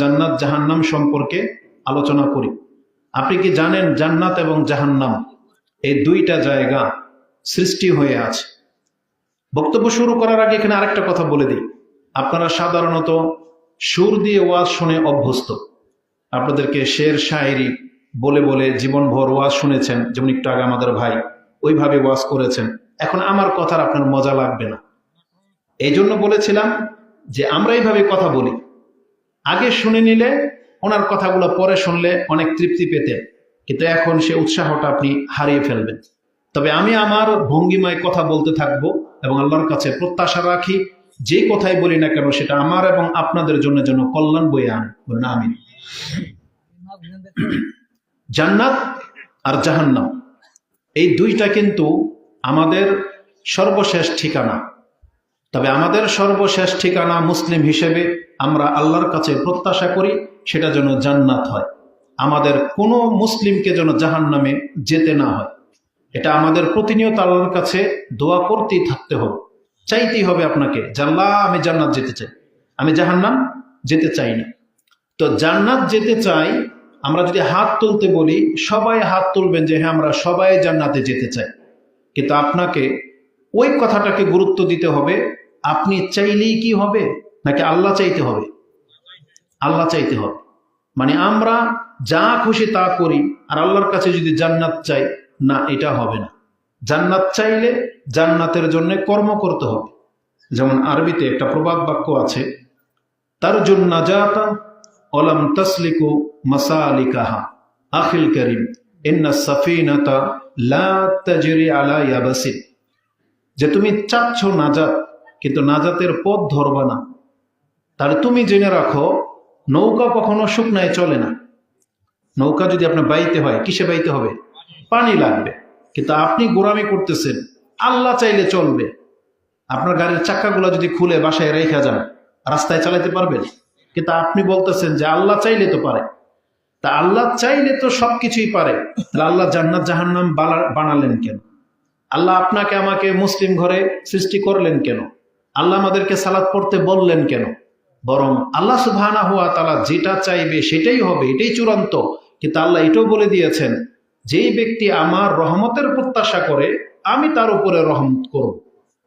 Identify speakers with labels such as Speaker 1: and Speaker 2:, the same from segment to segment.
Speaker 1: জান্নাত জাহান্নাম সম্পর্কে আলোচনা করি। আপনি কি জানেন জান্নাত এবং জাহান্নাম এই দুইটা জায়গা সৃষ্টি হয়ে আছে? বক্তব্য শুরু করার আগে এখানে আরেকটা কথা বলে দিই। আপনারা সাধারণত সুর দিয়ে ওয়াজ শুনে অভ্যস্ত। আপনাদেরকে শের শায়েরি বলে বলে জীবনভর ওয়াজ শুনেছেন, যেমন একটু আগে আমাদের ভাই ওইভাবে ওয়াজ করেছেন। এখন আমার কথার আপনার মজা লাগবে না, এই জন্য বলেছিলাম যে আমরা এইভাবে কথা বলি, আগে শুনে নিলে ওনার কথাগুলো পরে শুনলে অনেক তৃপ্তি পেতেন, কিন্তু এখন সে উৎসাহটা আপনি হারিয়ে ফেলবেন। তবে আমি আমার ভঙ্গিমায় কথা বলতে থাকবো এবং আল্লাহর কাছে প্রত্যাশা রাখি যে কথাই বলি না কেন সেটা আমার এবং আপনাদের জন্য যেন কল্যাণ বয়ে আনে। বলেন আমিন। জান্নাত আর জাহান্নাম এই দুইটা কিন্তু আমাদের সর্বশেষ ঠিকানা। তবে আমাদের সর্বশেষ ঠিকানা মুসলিম হিসেবে আমরা আল্লাহর কাছে প্রত্যাশা করি সেটা যেন জান্নাত হয়। আমাদের কোনো মুসলিমকে যেন জাহান্নামে যেতে না হয়, এটা আমাদের প্রতিনিয়ত আল্লাহর কাছে দোয়া করতেই থাকতে হবে, চাইতেই হবে আপনাকে, আল্লাহ আমি জান্নাত যেতে চাই, আমি জাহান্নাম যেতে চাই না। তো জান্নাত যেতে চাই, আমরা যদি হাত তুলতে বলি সবাই হাত তুলবেন যে হ্যাঁ আমরা সবাই জান্নাতে যেতে চাই, কিন্তু আপনাকে ওই কথাটাকে গুরুত্ব দিতে হবে আপনি চাইলেই কি হবে নাকি আল্লাহ চাইতে হবে? আল্লাহ চাইতে হবে। মানে আমরা যা খুশি তা করি আর আল্লাহর কাছে যদি জান্নাত চাই, না, এটা হবে না। জান্নাত চাইলে জান্নাতের জন্য কর্ম করতে হবে। যেমন আরবিতে একটা প্রবাদ বাক্য আছে, তারজুন নাজাতা ওয়ালাম তাসলিকু মাসালিকাহা আখিল করিম ইন্নাস সাফিনাতা লা তাজরি আলা ইয়াবাসিন। যে তুমি চাচ্ছ নাজাত কিন্তু নাজাতের পথ ধরবা না, তাহলে তুমি জেনে রাখো নৌকা কখনো শুকনায় চলে না। নৌকা যদি আপনার বাইতে হয়, কিসে বাইতে হবে? পানি লাগবে। কিন্তু আপনি গোরামি করতেছেন, আল্লাহ চাইলে চলবে। আপনার গাড়ির চাক্কাগুলো যদি খুলে বাসায় রেখে যান, রাস্তায় চালাতে পারবেন? কিন্তু আপনি বলতেছেন যে আল্লাহ চাইলে তো পারে। তা আল্লাহ চাইলে তো সবকিছুই পারে, তাহলে আল্লাহ জান্নাত জাহান্নাম বানালেন কেন? আল্লাহ আপনাকে আমাকে মুসলিম ঘরে সৃষ্টি করলেন কেন? আল্লাহ আমাদেরকে সালাত পড়তে বললেন কেন? বরং আল্লাহ সুবহানাহু ওয়া তাআলা যেটা চাইবে সেটাই হবে, এটাই চূড়ান্ত। কিন্তু আল্লাহ এটাও বলে দিয়েছেন, যেই ব্যক্তি আমার রহমতের প্রত্যাশা করে আমি তার উপরে রহমত করব,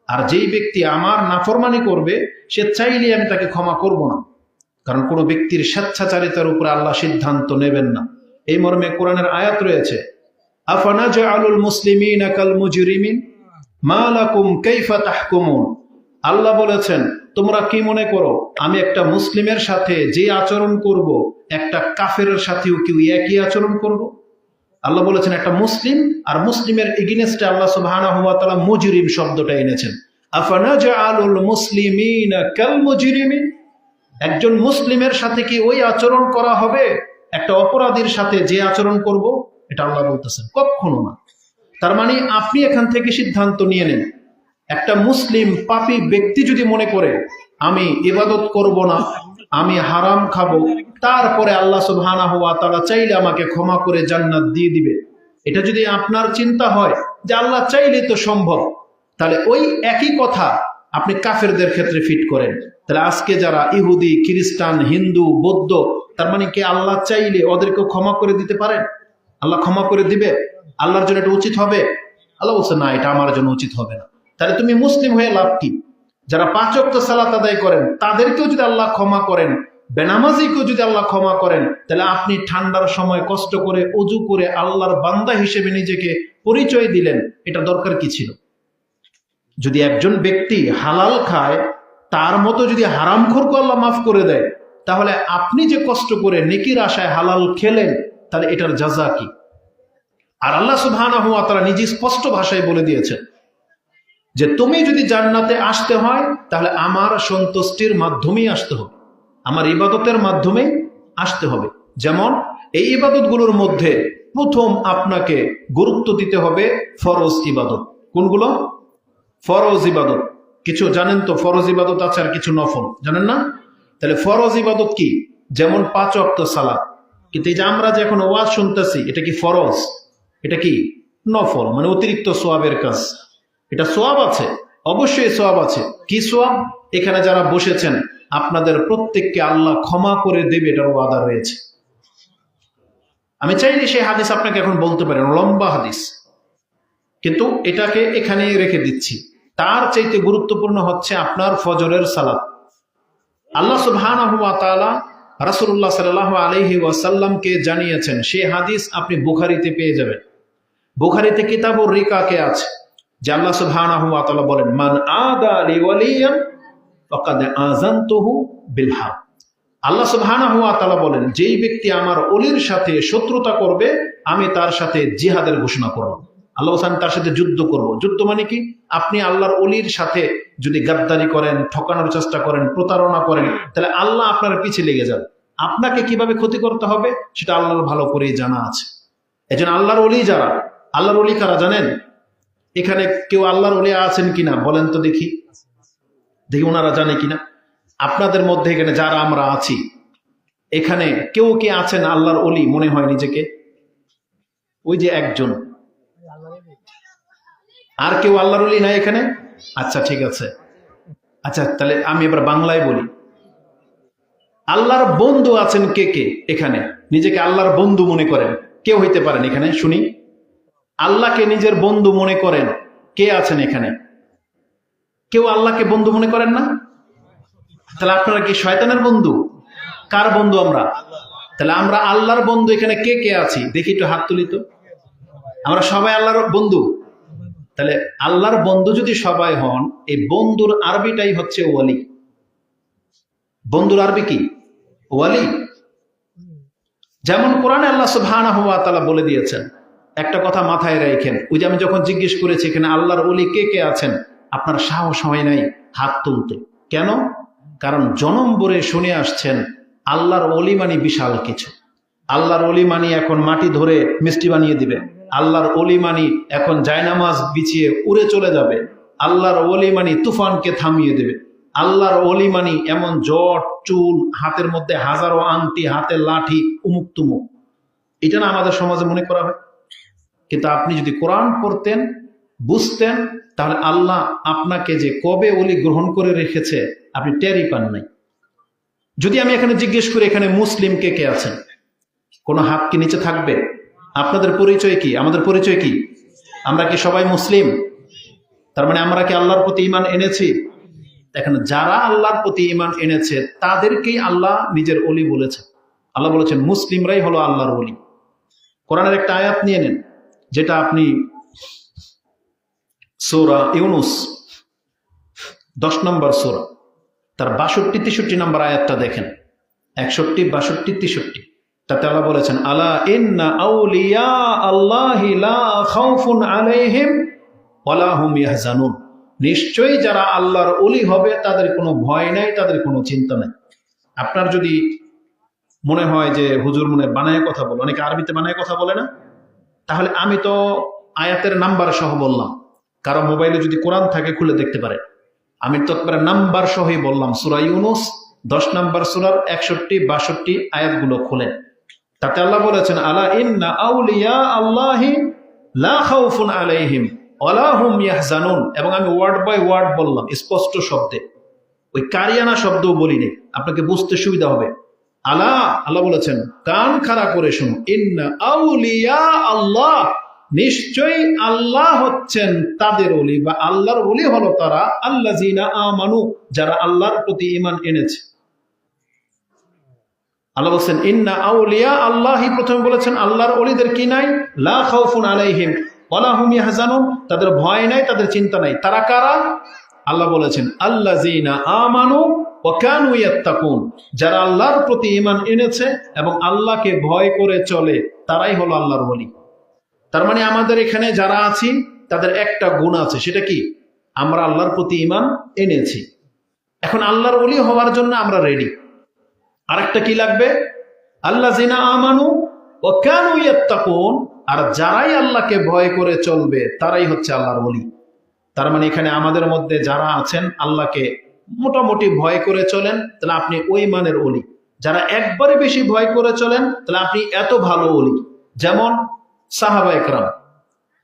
Speaker 1: আর যেই ব্যক্তি আমার নাফরমানি করবে সে চাইলে আমি তাকে ক্ষমা করব না। কারণ কোনো ব্যক্তির স্বেচ্ছাচারিতার উপরে আল্লাহ সিদ্ধান্ত নেবেন না। এই মর্মে কোরআনের আয়াত রয়েছে, আফানাজআলুল মুসলিমিনা কাল মুজরিমিন মা লাকুম কাইফা তাহকুমুন। আল্লাহ বলেছেন, তোমরা কি মনে করো আমি একটা মুসলিমের সাথে যে আচরণ করব একটা কাফেরের সাথেও কি একই আচরণ করব? আল্লাহ বলেছেন একটা মুসলিম আর মুসলিমের এগেইনস্টে আল্লাহ সুবহানাহু ওয়া তাআলা মুজরিম শব্দটা এনেছেন। আফানাজআলুল মুসলিমিনা কাল মুজরিমিন। একজন মুসলিমের সাথে কি ওই আচরণ করা হবে একটা অপরাধীর সাথে যে আচরণ করব? এটা আল্লাহ বলতেছেন কখনো না। তার মানে আপনি এখান থেকে সিদ্ধান্ত নিয়ে নেন, একটা মুসলিম পাপী ব্যক্তি যদি মনে করে আমি ইবাদত করব না, আমি হারাম খাবো, তারপরে আল্লাহ সুবহানাহু ওয়া তাআলা চাইলে আমাকে ক্ষমা করে জান্নাত দিয়ে দিবে, এটা যদি আপনার চিন্তা হয় যে আল্লাহ চাইলে তো সম্ভব, তাহলে ওই একই কথা আপনি কাফেরদের ক্ষেত্রে ফিট করেন। তাহলে আজকে যারা ইহুদি, খ্রিস্টান, হিন্দু, বৌদ্ধ, তার মানে কি আল্লাহ চাইলে ওদেরকেও ক্ষমা করে দিতে পারেন? আল্লাহ ক্ষমা করে দিবে? আল্লাহর জন্য এটা উচিত হবে? আল্লাহ বলছে না, এটা আমার জন্য উচিত হবে না। তাহলে তুমি মুসলিম হয়ে লাভ কি? যারা 5 ওয়াক্ত সালাত আদায় করেন তাদেরকেও যদি আল্লাহ ক্ষমা করেন, বেনামাজিকেও যদি আল্লাহ ক্ষমা করেন, তাহলে আপনি ঠান্ডার সময় কষ্ট করে ওযু করে আল্লাহর বান্দা হিসেবে নিজেকে পরিচয় দিলেন, এটা দরকার কি ছিল? যদি একজন ব্যক্তি হালাল খায়, তার মতো যদি হারামখোরকে আল্লাহ মাফ করে দেয়, তাহলে আপনি যে কষ্ট করে নেকির আশায় হালাল খেলেন, তাহলে এটার জাযা কি? আর আল্লাহ সুবহানাহু ওয়া তাআলা নিজে স্পষ্ট ভাষায় বলে দিয়েছেন যে তুমি যদি জান্নাতে আসতে হয় তাহলে আমার সন্তুষ্টির মাধ্যমেই আসতে হবে, আমার ইবাদতের মাধ্যমেই আসতে হবে। যেমন এই ইবাদতগুলোর মধ্যে প্রথম আপনাকে গুরুত্ব দিতে হবে ফরজ ইবাদত। কোনগুলো? ফরজ ইবাদত। কিছু জানেন তো ফরজ ইবাদত আছে আর কিছু নফল, জানেন না? তাহলে ফরজ ইবাদত কি? যেমন 5 ওয়াক্ত সালাত। কিন্তু এই যে আমরা যে এখন ওয়াজ শুনতেছি, এটা কি ফরজ? এটা কি নফল, মানে অতিরিক্ত সোয়াবের কাজ। এটা সোয়াব আছে, অবশ্যই সোয়াব আছে। কি সোয়াব? এখানে যারা বসেছেন আপনাদের প্রত্যেককে আল্লাহ ক্ষমা করে দেবে, এটার ওয়াদা রয়েছে। আমি চাইলে সেই হাদিস আপনাকে এখন বলতে পারেন, লম্বা হাদিস, কিন্তু এটাকে এখানেই রেখে দিচ্ছি। তার চাইতে গুরুত্বপূর্ণ হচ্ছে আপনার ফজরের সালাত। আল্লাহ সুবহানাহু ওয়া তাআলা রাসূলুল্লাহ সাল্লাল্লাহু আলাইহি ওয়াসাল্লামকে জানিয়েছেন, সেই হাদিস আপনি বুখারীতে পেয়ে যাবেন। বুখারীতে কিতাবুর রিকাকে আছে যে আল্লাহ সুবহানাহু ওয়া তাআলা বলেন, মান আদা লি ওয়ালিয়ান ফাকাদ আযানতুহু বিল হারব। আল্লাহ সুবহানাহু ওয়া তাআলা বলেন, যেই ব্যক্তি আমার ওলির সাথে শত্রুতা করবে, আমি তার সাথে জিহাদের ঘোষণা করব। আল্লাহ বলেন তার সাথে যুদ্ধ করব। যুদ্ধ মানে কি? আপনি আল্লাহর ওলির সাথে যদি গাদ্দারি করেন, ঠকানোর চেষ্টা করেন, প্রতারণা করেন, তাহলে আল্লাহ আপনার পিছে লেগে যাবে। আপনাকে কিভাবে ক্ষতি করতে হবে সেটা আল্লাহর ভালো করেই জানা আছে। এজন্য আল্লাহর ওলি যারা, আল্লাহর ওলি কারা জানেন? এখানে কেউ আল্লাহর ওলি আছেন কিনা বলেন তো দেখি, দেখি ওনারা জানে কিনা। আপনাদের মধ্যে এখানে যারা আমরা আছি, এখানে কেউ কি আছেন আল্লাহর ওলি মনে হয় নিজেকে? ওই যে একজন, আর কেউ আল্লাহর ওলি নাই এখানে? আচ্ছা ঠিক আছে, আচ্ছা তাহলে আমি এবার বাংলায় বলি। আল্লাহর বন্ধু আছেন কে কে এখানে? নিজেকে আল্লাহর বন্ধু মনে করেন কেউ হইতে পারেন এখানে? শুনি, আল্লাহকে নিজের বন্ধু মনে করেন কে আছেন এখানে? কেউ আল্লাহকে বন্ধু মনে করেন না? তাহলে আপনারা কি শয়তানের বন্ধু? কার বন্ধু আমরা? তাহলে আমরা আল্লাহর বন্ধু এখানে কে কে আছি দেখি, একটু হাত তুলি তো। আমরা সবাই আল্লাহর বন্ধু। তাহলে আল্লাহর বন্ধু যদি সবাই হন, এই বন্ধুর আরবিটাই হচ্ছে ওয়ালি। বন্ধুর আরবি কি? ওয়ালি। যেমন কোরআনে আল্লাহ সুবহানাহু ওয়া তাআলা বলে দিয়েছেন, একটা কথা মাথায় রাখেন, ওই যে আমি যখন জিজ্ঞেস করেছি এখানে আল্লাহর ওলি কে কে আছেন, আপনার সাহস হয় নাই হাত তুলতে। কেন? কারণ জনম ভরে শুনে আসছেন আল্লাহর ওলি মানি বিশাল কিছু। আল্লাহর ওলি মানি এখন মাটি ধরে মিষ্টি বানিয়ে দিবে। আল্লাহর ওলি মানি এখন জায়নামাজ বিছিয়ে উড়ে চলে যাবে। আল্লাহর ওলি মানি তুফানকে থামিয়ে দেবে। আল্লাহর ওলি মানি এমন জট চুল, হাতের মধ্যে হাজারো আংটি, হাতের লাঠি, উমুক তুমুক। এটা না আমাদের সমাজে মনে করা হয়। কিন্তু আপনি যদি কোরআন পড়তেন, বুঝতেন, তাহলে আল্লাহ আপনাকে যে কবে ওলি গ্রহণ করে রেখেছে আপনি টেরই পান নাই। যদি আমি এখানে জিজ্ঞেস করি এখানে মুসলিম কে কে আছেন, কোনো হাত কি নিচে থাকবে? আপনাদের পরিচয় কি? আমাদের পরিচয় কি? আমরা কি সবাই মুসলিম? তার মানে আমরা কি আল্লাহর প্রতি ঈমান এনেছি? দেখেন, যারা আল্লাহর প্রতি ঈমান এনেছে তাদেরকেই আল্লাহ নিজের ওলি বলেছেন। আল্লাহ বলেছেন মুসলিমরাই হলো আল্লাহর ওলি। কোরআনের একটা আয়াত নিয়ে নেন, যেটা আপনি সূরা ইউনুস 10 নম্বর সূরা, তার 62-63 নম্বর আয়াতটা দেখেন। 61, 62, 63। তাতে আল্লাহ বলেছেন, আলা ইন্না আউলিয়া আল্লাহি লা খাউফুন আলাইহিম ওয়ালা হুম ইয়াহজানুন। নিশ্চয়ই যারা আল্লাহর ওলি হবে তাদের কোনো ভয় নাই, তাদের কোনো চিন্তা নাই। আপনার যদি মনে হয় যে হুজুর মনে বানায় কথা বলে, অনেকে আরবিতে বানায় কথা বলে না, তাহলে আমি তো আয়াতের নাম্বার সহ বললাম। কারো মোবাইলে যদি কোরআন থাকে খুলে দেখতে পারে। আমি তো নাম্বার সহই বললাম। সূরা ইউনুস 10 নম্বর সূরার 61, 62 আয়াতগুলো খুলেন। তাতে আল্লাহ বলেছেন, আলা ইন্না আউলিয়া আল্লাহি লা খাউফুন আলাইহিম ওয়ালা হুম ইয়াহজানুন। এবং আমি ওয়ার্ড বাই ওয়ার্ড বললাম স্পষ্ট শব্দে, ওই কারিয়ানা শব্দও বলিনি, আপনাকে বুঝতে সুবিধা হবে। আল্লাহ বলেছেন, কান খাড়া করে শুনো, ইন্না আউলিয়া আল্লাহ, নিশ্চয়ই আল্লাহ হচ্ছেন তাদের ওলি, বা আল্লাহর ওলি হলো তারা, আল্লাযিনা আমানু, যারা আল্লাহর প্রতি ঈমান এনেছে। আল্লাহ বলেছেন ইন্না আউলিয়া আল্লাহি, প্রথমে বলেছেন আল্লাহর ওলিদের কি নাই? লা খাউফুন আলাইহিম ওয়ালা হুম ইয়াহজানুন, তাদের ভয় নাই, তাদের চিন্তা নাই। তারা কারা? আল্লাহ বলেছেন আল্লাযিনা আমানু ওয়া কানু ইয়াত্তাকুন, যারা আল্লাহর প্রতি ঈমান এনেছে এবং আল্লাহকে ভয় করে চলে, তারাই হলো আল্লাহর ওলি। তার মানে আমাদের এখানে যারা আছি তাদের একটা গুণ আছে, সেটা কি? আমরা আল্লাহর প্রতি ঈমান এনেছি। এখন আল্লাহর ওলি হওয়ার জন্য আমরা রেডি। আরেকটা কি লাগবে? আল্লাযিনা আমানু ওয়া কানু ইয়াত্তাকুন, আর যারাই আল্লাহকে ভয় করে চলবে তারাই হচ্ছে আল্লাহর ওলি। তার মানে এখানে আমাদের মধ্যে যারা আছেন আল্লাহকে মোটামুটি ভয় করে চলেন, তাহলে আপনি ওই মানের ওলি। যারা একবারে বেশি ভয় করে চলেন, তাহলে আপনি এত ভালো ওলি। যেমন সাহাবা একরাম,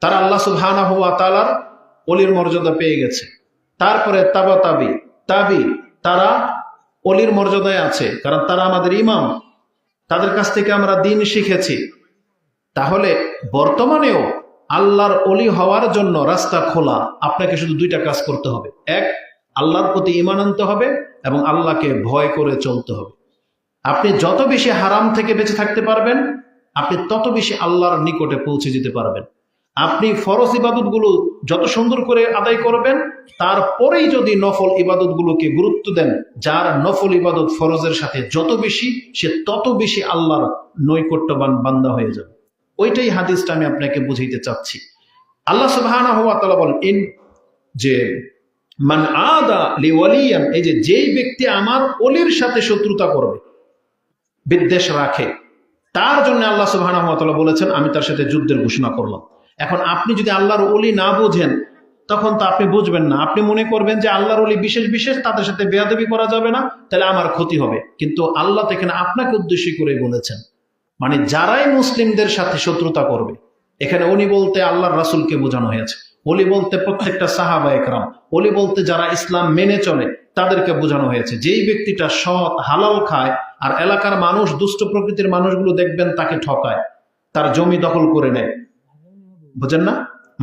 Speaker 1: তারা আল্লাহ সুবহানাহু ওয়া তাআলার ওলির মর্যাদা পেয়ে গেছে। তারপরে তাবা তাবি, তারা অলির মর্যাদায় আছে, কারণ তারা আমাদের ইমাম, তাদের কাছ থেকে আমরা দিন শিখেছি। তাহলে বর্তমানেও আল্লাহর অলি হওয়ার জন্য রাস্তা খোলা। আপনাকে শুধু দুইটা কাজ করতে হবে। এক, আল্লাহর প্রতি ঈমান আনতে হবে এবং আল্লাহকে ভয় করে চলতে হবে। আপনি যত বেশি হারাম থেকে বেঁচে থাকতে পারবেন, আপনি তত বেশি আল্লাহর নিকটে পৌঁছে যেতে পারবেন। আপনি ফরজ ইবাদতগুলো যত সুন্দর করে আদায় করবেন, তারপরেই যদি নফল ইবাদতগুলোকে গুরুত্ব দেন, যার নফল ইবাদত ফরজের সাথে যত বেশি, সে তত বেশি আল্লাহর নৈকট্যবান বান্দা হয়ে যাবে। ওইটাই হাদিসটা আমি আপনাকে বুঝাইতে চাচ্ছি। আল্লাহ সুবহানাহু ওয়া তাআলা বলেন যে মান আদা লিওয়ালিয়ান, এই যে যেই ব্যক্তি আমার ওলির সাথে শত্রুতা করবে, বিদ্বেষ রাখে, তার জন্য আল্লাহ সুবহানাহু ওয়া তাআলা বলেছেন আমি তার সাথে যুদ্ধের ঘোষণা করলাম। এখন আপনি যদি আল্লাহর ওলি না বোঝেন, তখন তো আপনি বুঝবেন না, আপনি মনে করবেন যে আল্লাহর ওলি বিশেষ বিশেষ, তাদের সাথে বেয়াদবি করা যাবে না, তাহলে আমার ক্ষতি হবে। কিন্তু আল্লাহ তো এখানে আপনাকে উদ্দেশ্য করে বলেছেন, মানে যারাই মুসলিমদের সাথে শত্রুতা করবে, এখানে ওলি বলতে আল্লাহর রাসূলকে বোঝানো হয়েছে, ওলি বলতে প্রত্যেকটা সাহাবা একরাম, ওলি বলতে যারা ইসলাম মেনে চলে তাদেরকে বোঝানো হয়েছে। যেই ব্যক্তিটা সৎ হালাল খায় আর এলাকার মানুষ, দুষ্ট প্রকৃতির মানুষগুলো দেখবেন তাকে ঠকায়, তার জমি দখল করে নেয়, বুঝেন না,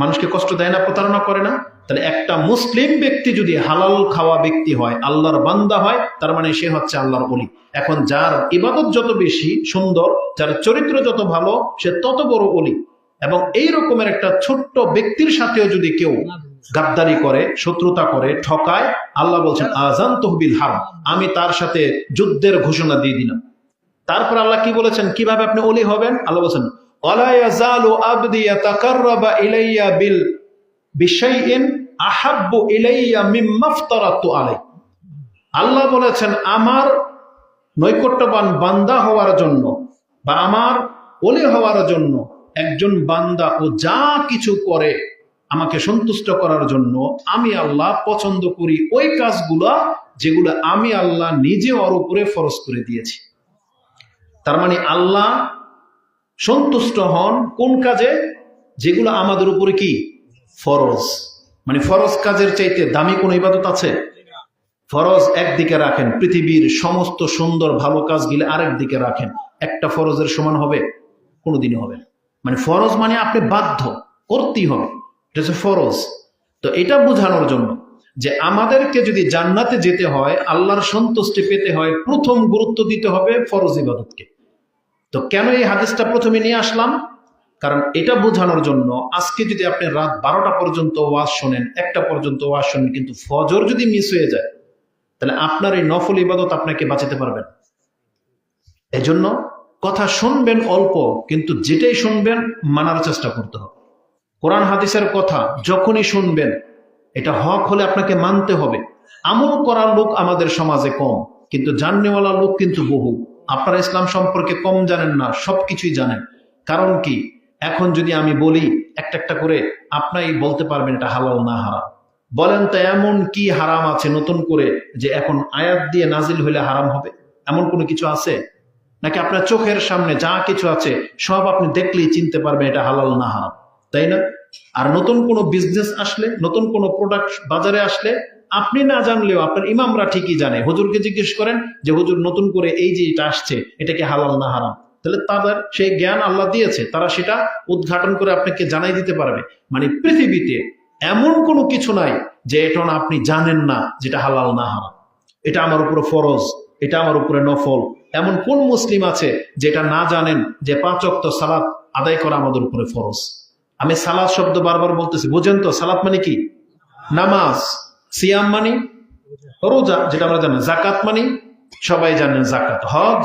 Speaker 1: মানুষকে কষ্ট দেয় না, প্রতারণা করে না, তাহলে একটা মুসলিম ব্যক্তি যদি হালাল খাওয়া ব্যক্তি হয়, আল্লাহর বান্দা হয়, তার মানে সে হচ্ছে আল্লাহর ওলি। এখন যার ইবাদত যত বেশি সুন্দর, যার চরিত্র যত ভালো, সে তত বড় ওলি। এবং এই রকমের একটা ছোট্ট ব্যক্তির সাথেও যদি কেউ গাদ্দারি করে, শত্রুতা করে, ঠকায়, আল্লাহ বলছেন আযানতুহু বিল হারব, আমি তার সাথে যুদ্ধের ঘোষণা দিয়ে দিলাম। তারপর আল্লাহ কি বলেছেন, কিভাবে আপনি ওলি হবেন? আল্লাহ বলেছেন ওয়ালা ইয়াযালু আবদি ইয়াতাকাররাবা ইলাইয়া বিশাইইন আহাব্বু ইলাইয়া মিম্মা আফতারাতু আলাইহি। আল্লাহ বলেছেন আমার নৈকট্যবান বান্দা হওয়ার জন্য বা আমার ওলি হওয়ার জন্য একজন বান্দা ও যা কিছু করে আমাকে সন্তুষ্ট করার জন্য আমি আল্লাহ পছন্দ করি ওই কাজগুলা যেগুলো আমি আল্লাহ নিজে ওর উপরে ফরজ করে দিয়েছি। তার মানে আল্লাহ সন্তুষ্ট হন কোন কাজে? যেগুলো আমাদের উপরে কি ফরজ। মানে ফরজ কাজের চাইতে দামি কোন ইবাদত আছে? ফরজ একদিকে রাখেন, পৃথিবীর সমস্ত সুন্দর ভালো কাজগুলো আরেক দিকে রাখেন, একটা ফরজের সমান হবে? কোনোদিনই হবে না। মানে ফরজ মানে আপনি বাধ্য করতেই হবে, এটা হচ্ছে ফরজ। তো এটা বোঝানোর জন্য যে আমাদেরকে যদি জান্নাতে যেতে হয়, আল্লাহর সন্তুষ্টি পেতে হয়, প্রথম গুরুত্ব দিতে হবে ফরজ ইবাদতকে। তো কেন এই হাদিসটা প্রথমে নিয়ে আসলাম? কারণ এটা বোঝানোর জন্য, আজকে যদি আপনি রাত 12টা পর্যন্ত ওয়াজ শোনেন, 1টা পর্যন্ত ওয়াজ শোনেন, কিন্তু ফজর যদি মিস হয়ে যায়, তাহলে আপনার এই নফল ইবাদত আপনাকে বাঁচাতে পারবেন। এজন্য কথা শুনবেন অল্প, কিন্তু যেটাই শুনবেন মানার চেষ্টা করতে হবে। কোরআন হাদিসের কথা যখনই শুনবেন, এটা হক হলে আপনাকে মানতে হবে। আমল করার লোক আমাদের সমাজে কম, কিন্তু জাননেওয়ালা লোক কিন্তু বহু। আপনারা ইসলাম সম্পর্কে কম জানেন না, সবকিছুই জানেন। কারণ কি, এখন যদি আমি বলি একটা একটা করে, আপনাই বলতে পারবেন এটা হালাল না হারাম। বলেন তো এমন কি হারাম আছে নতুন করে যে এখন আয়াত দিয়ে নাজিল হইলে হারাম হবে? এমন কোনো কিছু আছে নাকি? আপনার চোখের সামনে যা কিছু আছে সব আপনি দেখলেই চিনতে পারবেন এটা হালাল না হারাম, তাই না? আর নতুন কোনো বিজনেস আসলে, নতুন কোনো প্রোডাক্ট বাজারে আসলে, আপনি না জানলেও আপনার ইমামরা ঠিকই জানে। হুজুরকে জিজ্ঞেস করেন যে হুজুর নতুন করে এই যে এটা আসছে, এটা কি হালাল না হারাম? তাহলে তাদের সেই জ্ঞান আল্লাহ দিয়েছে, তারা সেটা উদ্ঘাটন করে আপনাকে জানাই দিতে পারবে। মানে পৃথিবীতে এমন কোনো কিছু নাই যে এটা আপনি জানেন না যেটা হালাল না হারাম। এটা আমার উপরে ফরজ, এটা আমার উপরে নফল। এমন কোন মুসলিম আছে যেটা না জানেন যে 5 ওয়াক্ত সালাত আদায় করা আমাদের উপরে ফরজ? আমি সালাত শব্দ বারবার বলতেছি, বুঝেন তো? সালাত মানে কি? নামাজ। সিয়াম মানে রোজা, যেটা আমরা জানেন। জাকাত মানে সবাই জানেন জাকাত। হজ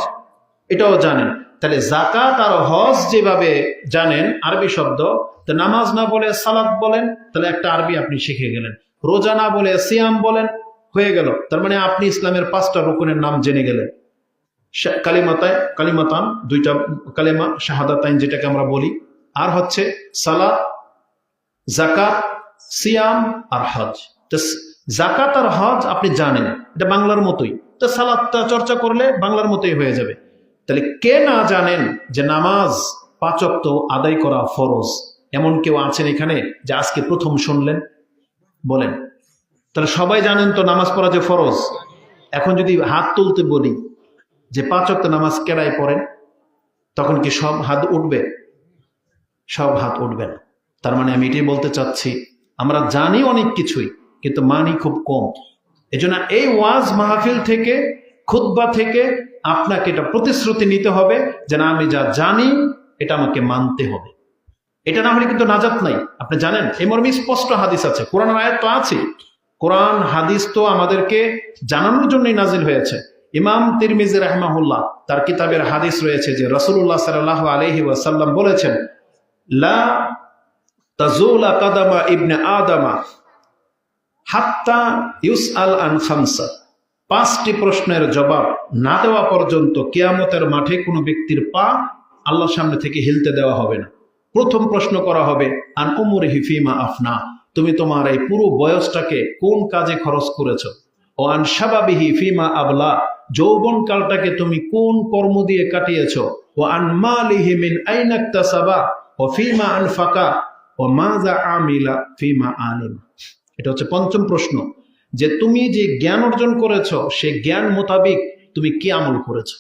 Speaker 1: এটাও জানেন। তাহলে জাকাত আর হজ যেভাবে জানেন আরবি শব্দ, তো নামাজ না বলে সালাত বলেন, তাহলে একটা আরবি আপনি শিখে গেলেন। রোজা না বলে সিয়াম বলেন, হয়ে গেল। তার মানে আপনি ইসলামের 5টা রুকুনের নাম জেনে গেলেন। কালিমাতান, 2টা কালেমা, শাহাদাতাইন যেটাকে আমরা বলি, আর হচ্ছে সালাত, জাকাত, সিয়াম আর হজ। তো জাকাত আর হজ আপনি জানেন, এটা বাংলার মতোই। তো সালাতটা চর্চা করলে বাংলার মতোই হয়ে যাবে। তাহলে কে না জানেন যে নামাজ 5 ওয়াক্ত আদায় করা ফরজ? এমন কেউ আছেন এখানে যে আজকে প্রথম শুনলেন? বলেন। তাহলে সবাই জানেন তো নামাজ পড়া যে ফরজ। এখন যদি হাত তুলতে বলি যে 5 ওয়াক্ত নামাজ কেডায় পড়েন, তখন কি সব হাত উঠবে? সব হাত উঠবে না। তার মানে আমি এটাই বলতে চাচ্ছি, আমরা জানি অনেক কিছুই কিন্তু মানি খুব কম। এজন্য এই ওয়াজ মাহফিল থেকে, খুতবা থেকে আপনাকে এটা প্রতিশ্রুতি নিতে হবে যে না, আমি যা জানি এটা আমাকে মানতে হবে। এটা না হলে কিন্তু নাজাত নাই। আপনি জানেন এই মর্মে স্পষ্ট হাদিস আছে, কোরআনের আয়াত তো আছে। কোরআন হাদিস তো আমাদেরকে জানানোর জন্যই নাজিল হয়েছে। ইমাম তিরমিজি রাহিমাহুল্লাহ তার কিতাবের হাদিস রয়েছে যে রাসূলুল্লাহ সাল্লাল্লাহু আলাইহি ওয়াসাল্লাম বলেছেন, লা তাজুলা কাদামা ইবনে আদামা হাত্তা ইউসআল আন খামসা। 5টি প্রশ্নের জবাব না দেওয়া পর্যন্ত কিয়ামতের মাঠে কোনো ব্যক্তির পা আল্লাহর সামনে থেকে হিলতে দেওয়া হবে না। প্রথম প্রশ্ন করা হবে আন উমরিহি ফিমা আফনা, তুমি তোমার এই পুরো বয়সটাকে কোন কাজে খরচ করেছো। ও আন শাবাবিহি ফিমা আবলা, যৌবনকালটাকে তুমি কোন কর্ম দিয়ে কাটিয়েছো। ও আন মালিহি মিন আইনা ইকতাসাবা ও ফিমা আনফাকা ও মাজা আমিলা ফিমা আলিম। এটা হচ্ছে 5ম প্রশ্ন, যে তুমি যে জ্ঞান অর্জন করেছো সেই জ্ঞান মোতাবিক তুমি কি আমল করেছো।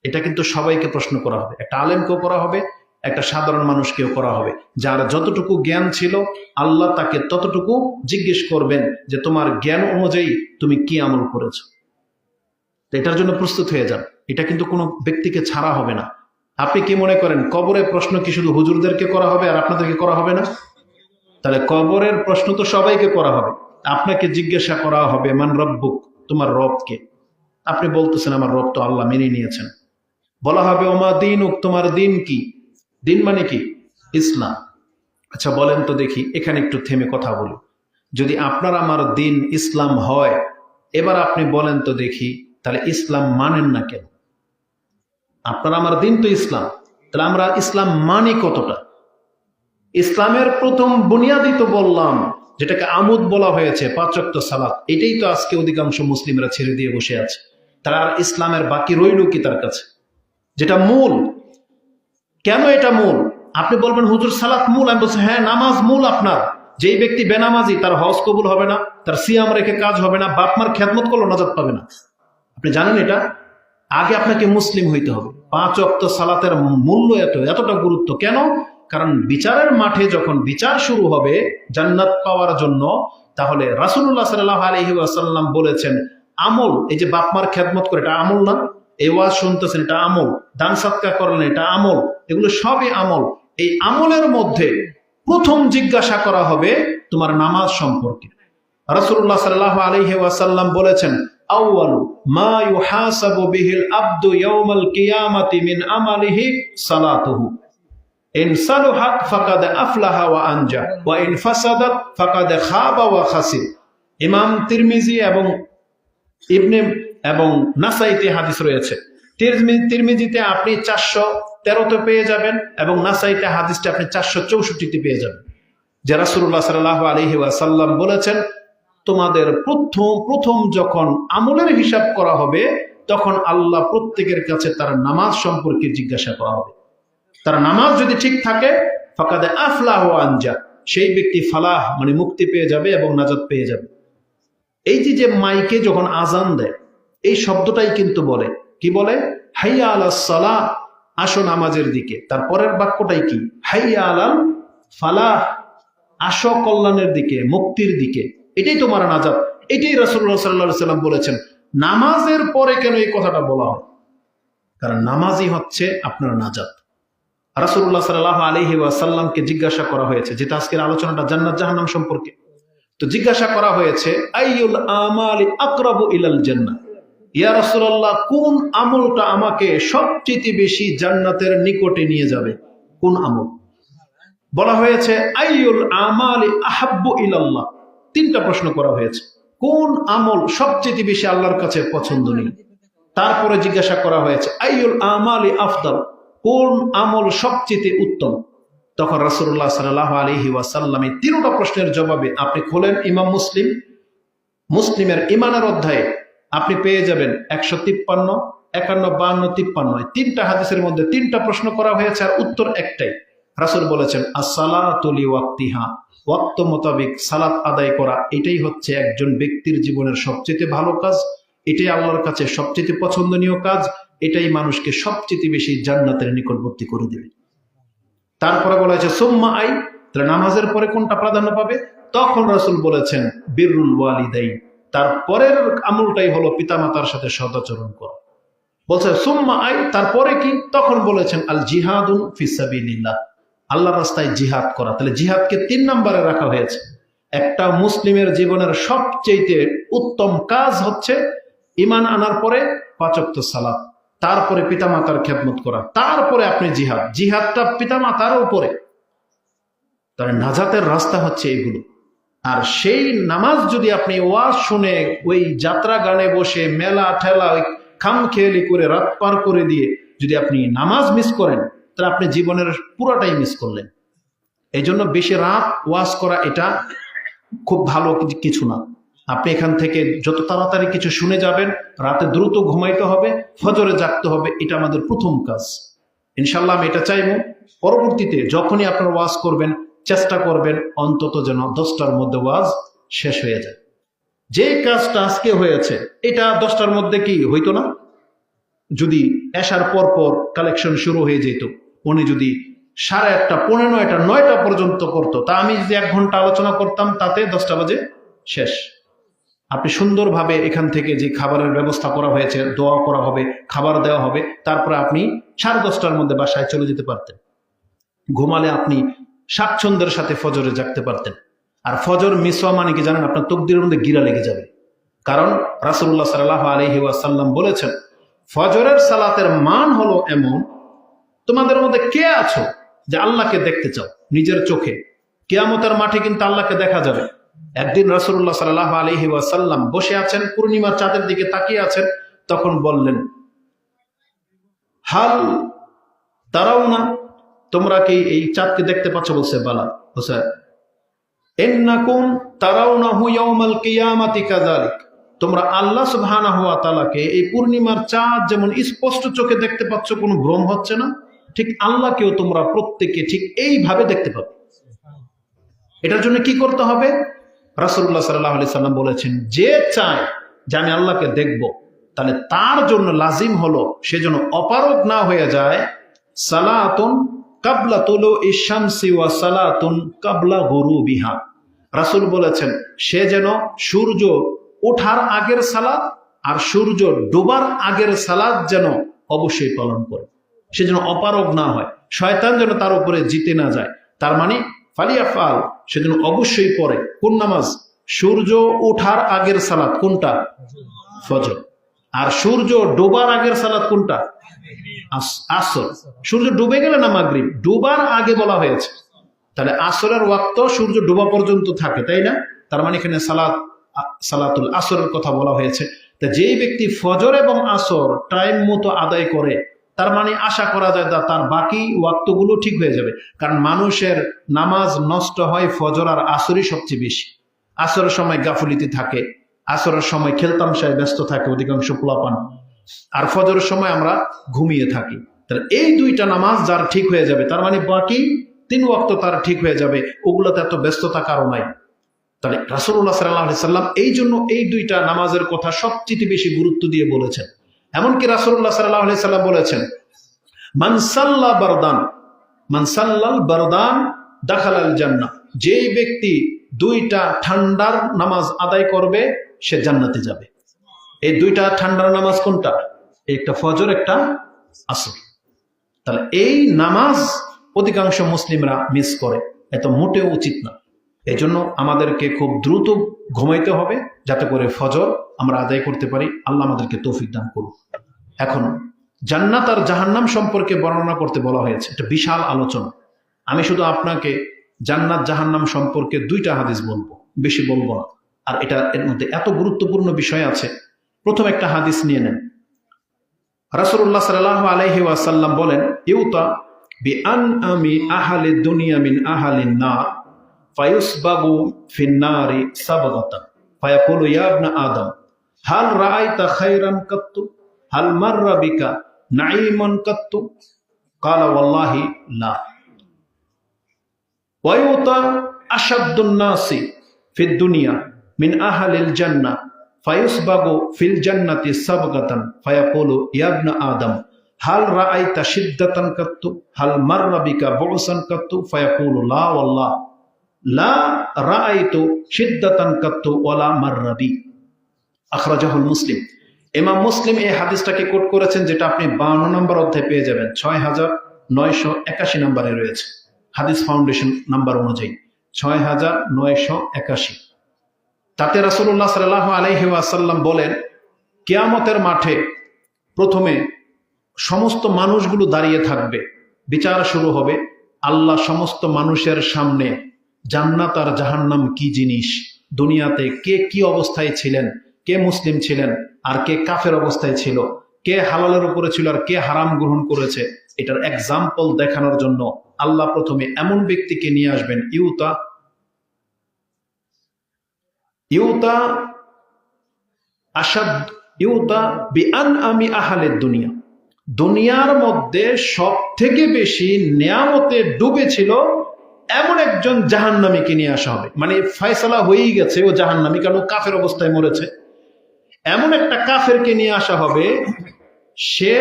Speaker 1: এটা কিন্তু সবাইকে প্রশ্ন করা হবে, একটা আলেমকেও করা হবে, একটা সাধারণ মানুষকেও করা হবে। যার যতটুকু জ্ঞান ছিল আল্লাহ তাকে ততটুকু জিজ্ঞেস করবেন যে তোমার জ্ঞান অনুযায়ী তুমি কি আমল করেছো। এটার জন্য প্রস্তুত হয়ে যান। এটা কিন্তু কোনো ব্যক্তিকে ছাড়া হবে না। আপনি কি মনে করেন কবরে প্রশ্ন কি শুধু হুজুরদেরকে করা হবে আর আপনাদেরকে করা হবে না? তাহলে কবরের প্রশ্ন তো সবাইকে করা হবে। আপনাকে জিজ্ঞাসা করা হবে মান রব্বুক, তোমার রব কে। আপনি বলতেছেন আমার রব তো আল্লাহ, মেনে নিয়েছেন। বলা হবে ওমা দীনুক, তোমার দিন কি। দিন মানে কি? ইসলাম। আচ্ছা বলেন তো দেখি, এখানে একটু থেমে কথা বলি। যদি আপনার আমার দিন ইসলাম হয়, এবার আপনি বলেন তো দেখি, তাহলে ইসলাম মানেন না কেন? আপনার আমার দিন তো ইসলাম, তাহলে আমরা ইসলাম মানি কতটা? ইসলামের প্রথম বুনিয়াদি তো বললাম, যেটাকে আমুদ বলা হয়েছে 5 ওয়াক্ত সালাত। এটাই তো আজকে অধিকাংশ মুসলিমরা ছেড়ে দিয়ে বসে আছে। তারা আর ইসলামের বাকি রইল কি তার কাছে, যেটা মূল। কেন এটা মূল? আপনি বলবেন হুজুর সালাত মূল। আমি বলছি হ্যাঁ, নামাজ মূল। আপনার যেই ব্যক্তি বেনামাজি তার হজ কবুল হবে না, তার সিয়াম রেখে কাজ হবে না, বাপ মার খেদমত করলো নাজাত পাবে না। আপনি জানেন এটা? আগে আপনাকে মুসলিম হইতে হবে। 5 ওয়াক্ত সালাতের মূল্য এতটা গুরুত্ব কেন? কারণ বিচারের মাঠে যখন বিচার শুরু হবে জান্নাত পাওয়ার জন্য, তাহলে রাসূলুল্লাহ সাল্লাল্লাহু আলাইহি ওয়াসাল্লাম বলেছেন আমল, এই যে বাপ মার খেদমত করে এটা আমল না? এই ওয়াজ শুনতেছেন এটা আমল, দান সাদকা করলেন এটা আমল, এগুলো সবই আমল। এই আমলের মধ্যে প্রথম জিজ্ঞাসা করা হবে তোমার নামাজ সম্পর্কে। রাসূলুল্লাহ সাল্লাল্লাহু আলাইহি ওয়াসাল্লাম বলেছেন আউয়ালু মা ইউহাসাবু বিহিল আবদু ইয়াউমাল কিয়ামাতি মিন আমালিহি সালাতুহু ইন সালুহাত ফাকাদ আফলাহা ওয়া আনজা ওয়া ইন ফাসাদাত ফাকাদ খাবা ওয়া খাসির। ইমাম তিরমিজি এবং ইবনে এবং নাসাইতে হাদিস রয়েছে। তিরমিজিতে আপনি 413তে পেয়ে যাবেন এবং নাসাইতে হাদিসটা আপনি 464তে পেয়ে যাবেন। যে রাসূলুল্লাহ সাল্লাল্লাহু আলাইহি ওয়াসাল্লাম বলেছেন তোমাদের প্রথম যখন আমলের হিসাব করা হবে তখন আল্লাহ প্রত্যেকের কাছে তার নামাজ সম্পর্কে জিজ্ঞাসা করা হবে। তার নামাজ যদি ঠিক থাকে ফাকাদ আফলাহ ওয়া আনজা, সেই ব্যক্তি ফালাহ মানে মুক্তি পেয়ে যাবে এবং নাজাত পেয়ে যাবে। এই যে মাইকে যখন আজান দেয় এই শব্দটাই কিন্তু বলে কি বলে? হাইয়া আলাস সালাহ, আসো নামাজের দিকে। তারপরের বাক্যটাই কি? হাইয়া আলাল ফালাহ, আসো কল্যাণের দিকে, মুক্তির দিকে। এটাই তোমার নাজাত। এটাই রাসূলুল্লাহ সাল্লাল্লাহু আলাইহি ওয়াসাল্লাম বলেছেন। নামাজের পরে কেন এই কথাটা বলা হয়? কারণ নামাজই হচ্ছে আপনার নাজাত। রাসূলুল্লাহ সাল্লাল্লাহু আলাইহি ওয়াসাল্লামকে জিজ্ঞাসা করা হয়েছে, যেটা আজকের আলোচনাটা জান্নাত জাহান্নাম সম্পর্কে। তো জিজ্ঞাসা করা হয়েছে আইয়ুল আমালি আকরাবু ইলাল জান্নাহ, ইয়া রাসূলুল্লাহ কোন আমলটা আমাকে সবচেয়ে বেশি জান্নাতের নিকটে নিয়ে যাবে? কোন আমল? বলা হয়েছে আইয়ুল আমালি আহাব্বু ইলাল্লাহ। 3টা প্রশ্ন করা হয়েছে, কোন আমল সবচেয়ে বেশি আল্লাহর কাছে পছন্দনীয়? তারপরে জিজ্ঞাসা করা হয়েছে আইয়ুল আমালি আফদাল, কোন আমল সবচেয়ে উত্তম? তখন রাসূলুল্লাহ সাল্লাল্লাহু আলাইহি ওয়াসাল্লাম এই 3টা প্রশ্নের জবাবে আপনি খোলেন ইমাম মুসলিমের ইমানের অধ্যায়ে আপনি পেয়ে যাবেন 153, 51, 52, 53 3টা হাদিসের মধ্যে 3টা প্রশ্ন করা হয়েছে আর উত্তর একটাই। রাসূল বলেছেন as-সালাতু লিওয়াক্তিহা, ওয়াক্ত মোতাবেক সালাত আদায় করা এটাই হচ্ছে একজন ব্যক্তির জীবনের সবচেয়ে ভালো কাজ এটাই আল্লাহর কাছে সবচেয়ে পছন্দনীয় কাজ, এটাই মানুষকে সবচেয়ে বেশি জান্নাতের নিকটবর্তী করে দেবে। তারপরে বলা হয়েছে সুম্মা আই, তাহলে নামাজের পরে কোনটা প্রাধান্য পাবে? তখন রাসূল বলেছেন বিররুল ওয়ালিদাইন, তারপরের আমলটাই হলো পিতামাতার সাথে সদাচরণ করা। বলছে সুম্মা আই, তারপরে কি? তখন বলেছেন আল জিহাদুন ফিসাবিলিল্লাহ, আল্লাহর রাস্তায় জিহাদ করা। তাহলে জিহাদকে 3 নম্বরে রাখা হয়েছে। একটা মুসলিমের জীবনের সবচেয়ে উত্তম কাজ হচ্ছে ঈমান আনার পরে 5 ওয়াক্ত সালাত, তারপরে পিতামাতার খেদমত করা, তারপরে আপনি জিহাদ। জিহাদটা পিতামাতার উপরে। তাহলে নাজাতের রাস্তা হচ্ছে এগুলো। আর সেই নামাজ যদি আপনি ওয়াজ শুনে ওই যাত্রা গানে বসে মেলা ঠেলা ওই খামখেয়ালি করে রাত পার করে দিয়ে যদি আপনি নামাজ মিস করেন, তাহলে আপনি জীবনের পুরোটাই মিস করলেন। এই জন্য বেশি রাত ওয়াজ করা এটা খুব ভালো কিছু না। আপনি এখান থেকে যত তাড়াতাড়ি কিছু শুনে যাবেন, রাতে দ্রুত ঘুমাইতে হবে, ফজরে জাগতে হবে, এটা আমাদের প্রথম কাজ। ইনশাল্লাহ আমি এটা চাইবো পরবর্তীতে যখনই আপনার ওয়াজ করবেন চেষ্টা করবেন অন্তত যেন 10টার মধ্যে ওয়াজ শেষ হয়ে যায়। যে কাজটা আজকে হয়েছে এটা 10টার মধ্যে কি হইতো না? যদি এশার পর পর কালেকশন শুরু হয়ে যেত, উনি যদি 8:30, 9:30, 9টা পর্যন্ত করতো, তা আমি যদি 1 ঘন্টা আলোচনা করতাম তাতে 10টা বাজে শেষ। আপনি সুন্দরভাবে এখান থেকে যে খাবারের ব্যবস্থা করা হয়েছে, দোয়া করা হবে, খাবার দেওয়া হবে, তারপরে আপনি 10:30টার মধ্যে বাসায় চলে যেতে পারতেন। ঘুমালে আপনি স্বাচ্ছন্দ্যের সাথে ফজরে জাগতে পারতেন। আর ফজর মিস হওয়া মানে কি জানেন? আপনার তকদিরের মধ্যে গিরা লেগে যাবে। কারণ রাসূলুল্লাহ সাল্লাল্লাহু আলাইহি ওয়াসাল্লাম বলেছেন ফজরের সালাতের মান হলো এমন, তোমাদের মধ্যে কে আছো যে আল্লাহকে দেখতে চাও নিজের চোখে? কিয়ামতের মাঠে কিন্তু আল্লাহকে দেখা যাবে। একদিন রাসূলুল্লাহ সাল্লাল্লাহু আলাইহি ওয়াসাল্লাম বসে আছেন, পূর্ণিমার চাঁদের দিকে তাকিয়ে আছেন, তখন বললেন হাল তারাউনা, তোমরা কি এই চাঁদকে দেখতে পাচ্ছ? বলছে বালা। বলছে ইন্নাকুম তারাউনাহু ইয়াউমাল কিয়ামাতি কাযালিক, তোমরা আল্লাহ সুবহানাহু ওয়া তাআলাকে এই পূর্ণিমার চাঁদ যেমন স্পষ্ট চোখে দেখতে পাচ্ছ, কোনো ভ্রম হচ্ছে না, ঠিক আল্লাহকেও তোমরা প্রত্যেকে ঠিক এইভাবে দেখতে পাবে। এটার জন্য কি করতে হবে? রাসূলুল্লাহ সাল্লাল্লাহু আলাইহি সাল্লাম বলেছেন যে চায় যে আমি আল্লাহকে দেখব, তাহলে তার জন্য লাজিম হলো সে যেন অপারগ না হয়ে যায় সালাতুন কাবলা তুলুইশ শামসি ওয়া সালাতুন কাবলা গুরুবিহা। রাসূল বলেছেন সে যেন সূর্য ওঠার আগের সালাত আর সূর্য ডোবার আগের সালাত যেন অবশ্যই পালন করে, সে যেন অপারগ না হয়, শয়তান যেন তার উপরে জিতে না যায়। তার মানে ফালিয়াফাল, সে যেন অবশ্যই পড়ে কোন নামাজ? সূর্য ওঠার আগের সালাত কোনটা? ফজর। আর সূর্য ডোবার আগের সালাত কোনটা? আসর। সূর্য ডুবে গেলে না মাগরিব, ডুবার আগে বলা হয়েছে। তাহলে আসরের ওয়াক্ত সূর্য ডোবা পর্যন্ত থাকে, তাই না? তার মানে এখানে সালাতুল আসরের কথা বলা হয়েছে। তা যেই ব্যক্তি ফজর এবং আসর টাইম মতো আদায় করে, তার মানে আশা করা যায় তার বাকি ওয়াক্তগুলো ঠিক হয়ে যাবে। কারণ মানুষের নামাজ নষ্ট হয় ফজর আর আসরই সবচেয়ে বেশি। আসরের সময় গাফুলিতে থাকে, আসরের সময় খেলতামশায় ব্যস্ত থাকে অধিকাংশ পোলাপান, আর ফজরের সময় আমরা ঘুমিয়ে থাকি। তাহলে এই 2টা নামাজ যার ঠিক হয়ে যাবে, তার মানে বাকি 3 ওয়াক্ত তার ঠিক হয়ে যাবে, ওগুলোতে এত ব্যস্ততা কারো নাই। তাহলে রাসূলুল্লাহ সাল্লাল্লাহু আলাইহি সাল্লাম এই জন্য এই 2টা নামাজের কথা সবচেয়ে বেশি গুরুত্ব দিয়ে বলেছেন। এমনকি রাসূলুল্লাহ সাল্লাল্লাহু আলাইহি সাল্লাম বলেছেন মান সাল্লাল বারদান দাখালাল জান্নাহ, যেই ব্যক্তি 2টা ঠান্ডার নামাজ আদায় করবে সে জান্নাতে যাবে। এই 2টা ঠান্ডার নামাজ কোনটা? একটা ফজর, একটা আসর। তাহলে এই নামাজ অধিকাংশ মুসলিমরা মিস করে, এত মোটেও উচিত না। এই জন্য আমাদেরকে খুব দ্রুত ঘুমাইতে হবে যাতে করে ফজর আমরা আদায় করতে পারি। আল্লাহ আমাদেরকে তৌফিক দান করুন। এখন জান্নাত আর জাহান্নাম সম্পর্কে বর্ণনা করতে বলা হয়েছে, এটা বিশাল আলোচনা। আমি শুধু আপনাকে জান্নাত জাহান্নাম সম্পর্কে 2টা হাদিস বলবো, বেশি বলবো না। আর এটা এর মধ্যে এত গুরুত্বপূর্ণ বিষয় আছে। প্রথম একটা হাদিস নিয়ে নেন। রাসূলুল্লাহ সাল্লাল্লাহু আলাইহি ওয়াসাল্লাম বলেন ইউতা বিআনআমি আহলি দুনিয়া মিন আহলিন নার ফায়ুসবাগু ফিন-নারি সাবগাতান ফায়াকুলু ইয়া ইবনা আদম হাল রাআইতা খায়রান কাত্তু হাল মাররা বিকা নাঈমান কাত্তু ক্বালা ওয়াল্লাহি লা ওয়ায়ুতা আশাদ্দুন নাসি ফিদ দুনিয়া মিন আহলিল জান্নাহ ফায়ুসবাগু ফিল জান্নাতি সাবগাতান ফায়াকুলু ইয়া ইবনা আদম হাল রাআইতা শিদ্দাতান কাত্তু হাল মাররা বিকা বুসান কাত্তু ফায়াকুলু লা ওয়াল্লাহ লা রাআইতু শিদ্দাতান কাত্তু ওয়ালা মাররা বি। আখরাজাহুল মুসলিম। ইমাম মুসলিম এই হাদিসটাকে কোট করেছেন, যেটা আপনি 52 নম্বর অধ্যায়ে পেয়ে যাবেন, 6981 নম্বরে রয়েছে হাদিস ফাউন্ডেশন নাম্বার অনুযায়ী 6981। তাতে রাসূলুল্লাহ সাল্লাল্লাহু আলাইহি ওয়াসাল্লাম বলেন, কিয়ামতের মাঠে প্রথমে সমস্ত মানুষগুলো দাঁড়িয়ে থাকবে, বিচার শুরু হবে। আল্লাহ সমস্ত মানুষের সামনে জান্নাত আর জাহান্নাম কি জিনিস, দুনিয়াতে কে কি অবস্থায় ছিলেন, কে মুসলিম ছিলেন আর কে কাফের অবস্থায় ছিল, কে হালালের উপরে ছিল আর কে হারাম গ্রহণ করেছে, এটার এক্সাম্পল দেখানোর জন্য আল্লাহ প্রথমে এমন ব্যক্তিকে নিয়ে আসবেন, দুনিয়ার মধ্যে সব থেকে বেশি নেয়ামতে ডুবেছিল এমন একজন জাহান্নামীকে নিয়ে আসা হবে। মানে ফয়সালা হয়েই গেছে ও জাহান্নামী, কারণ ও কাফের অবস্থায় মরেছে। এমন একটা কাফেরকে নিয়ে আসা হবে, সে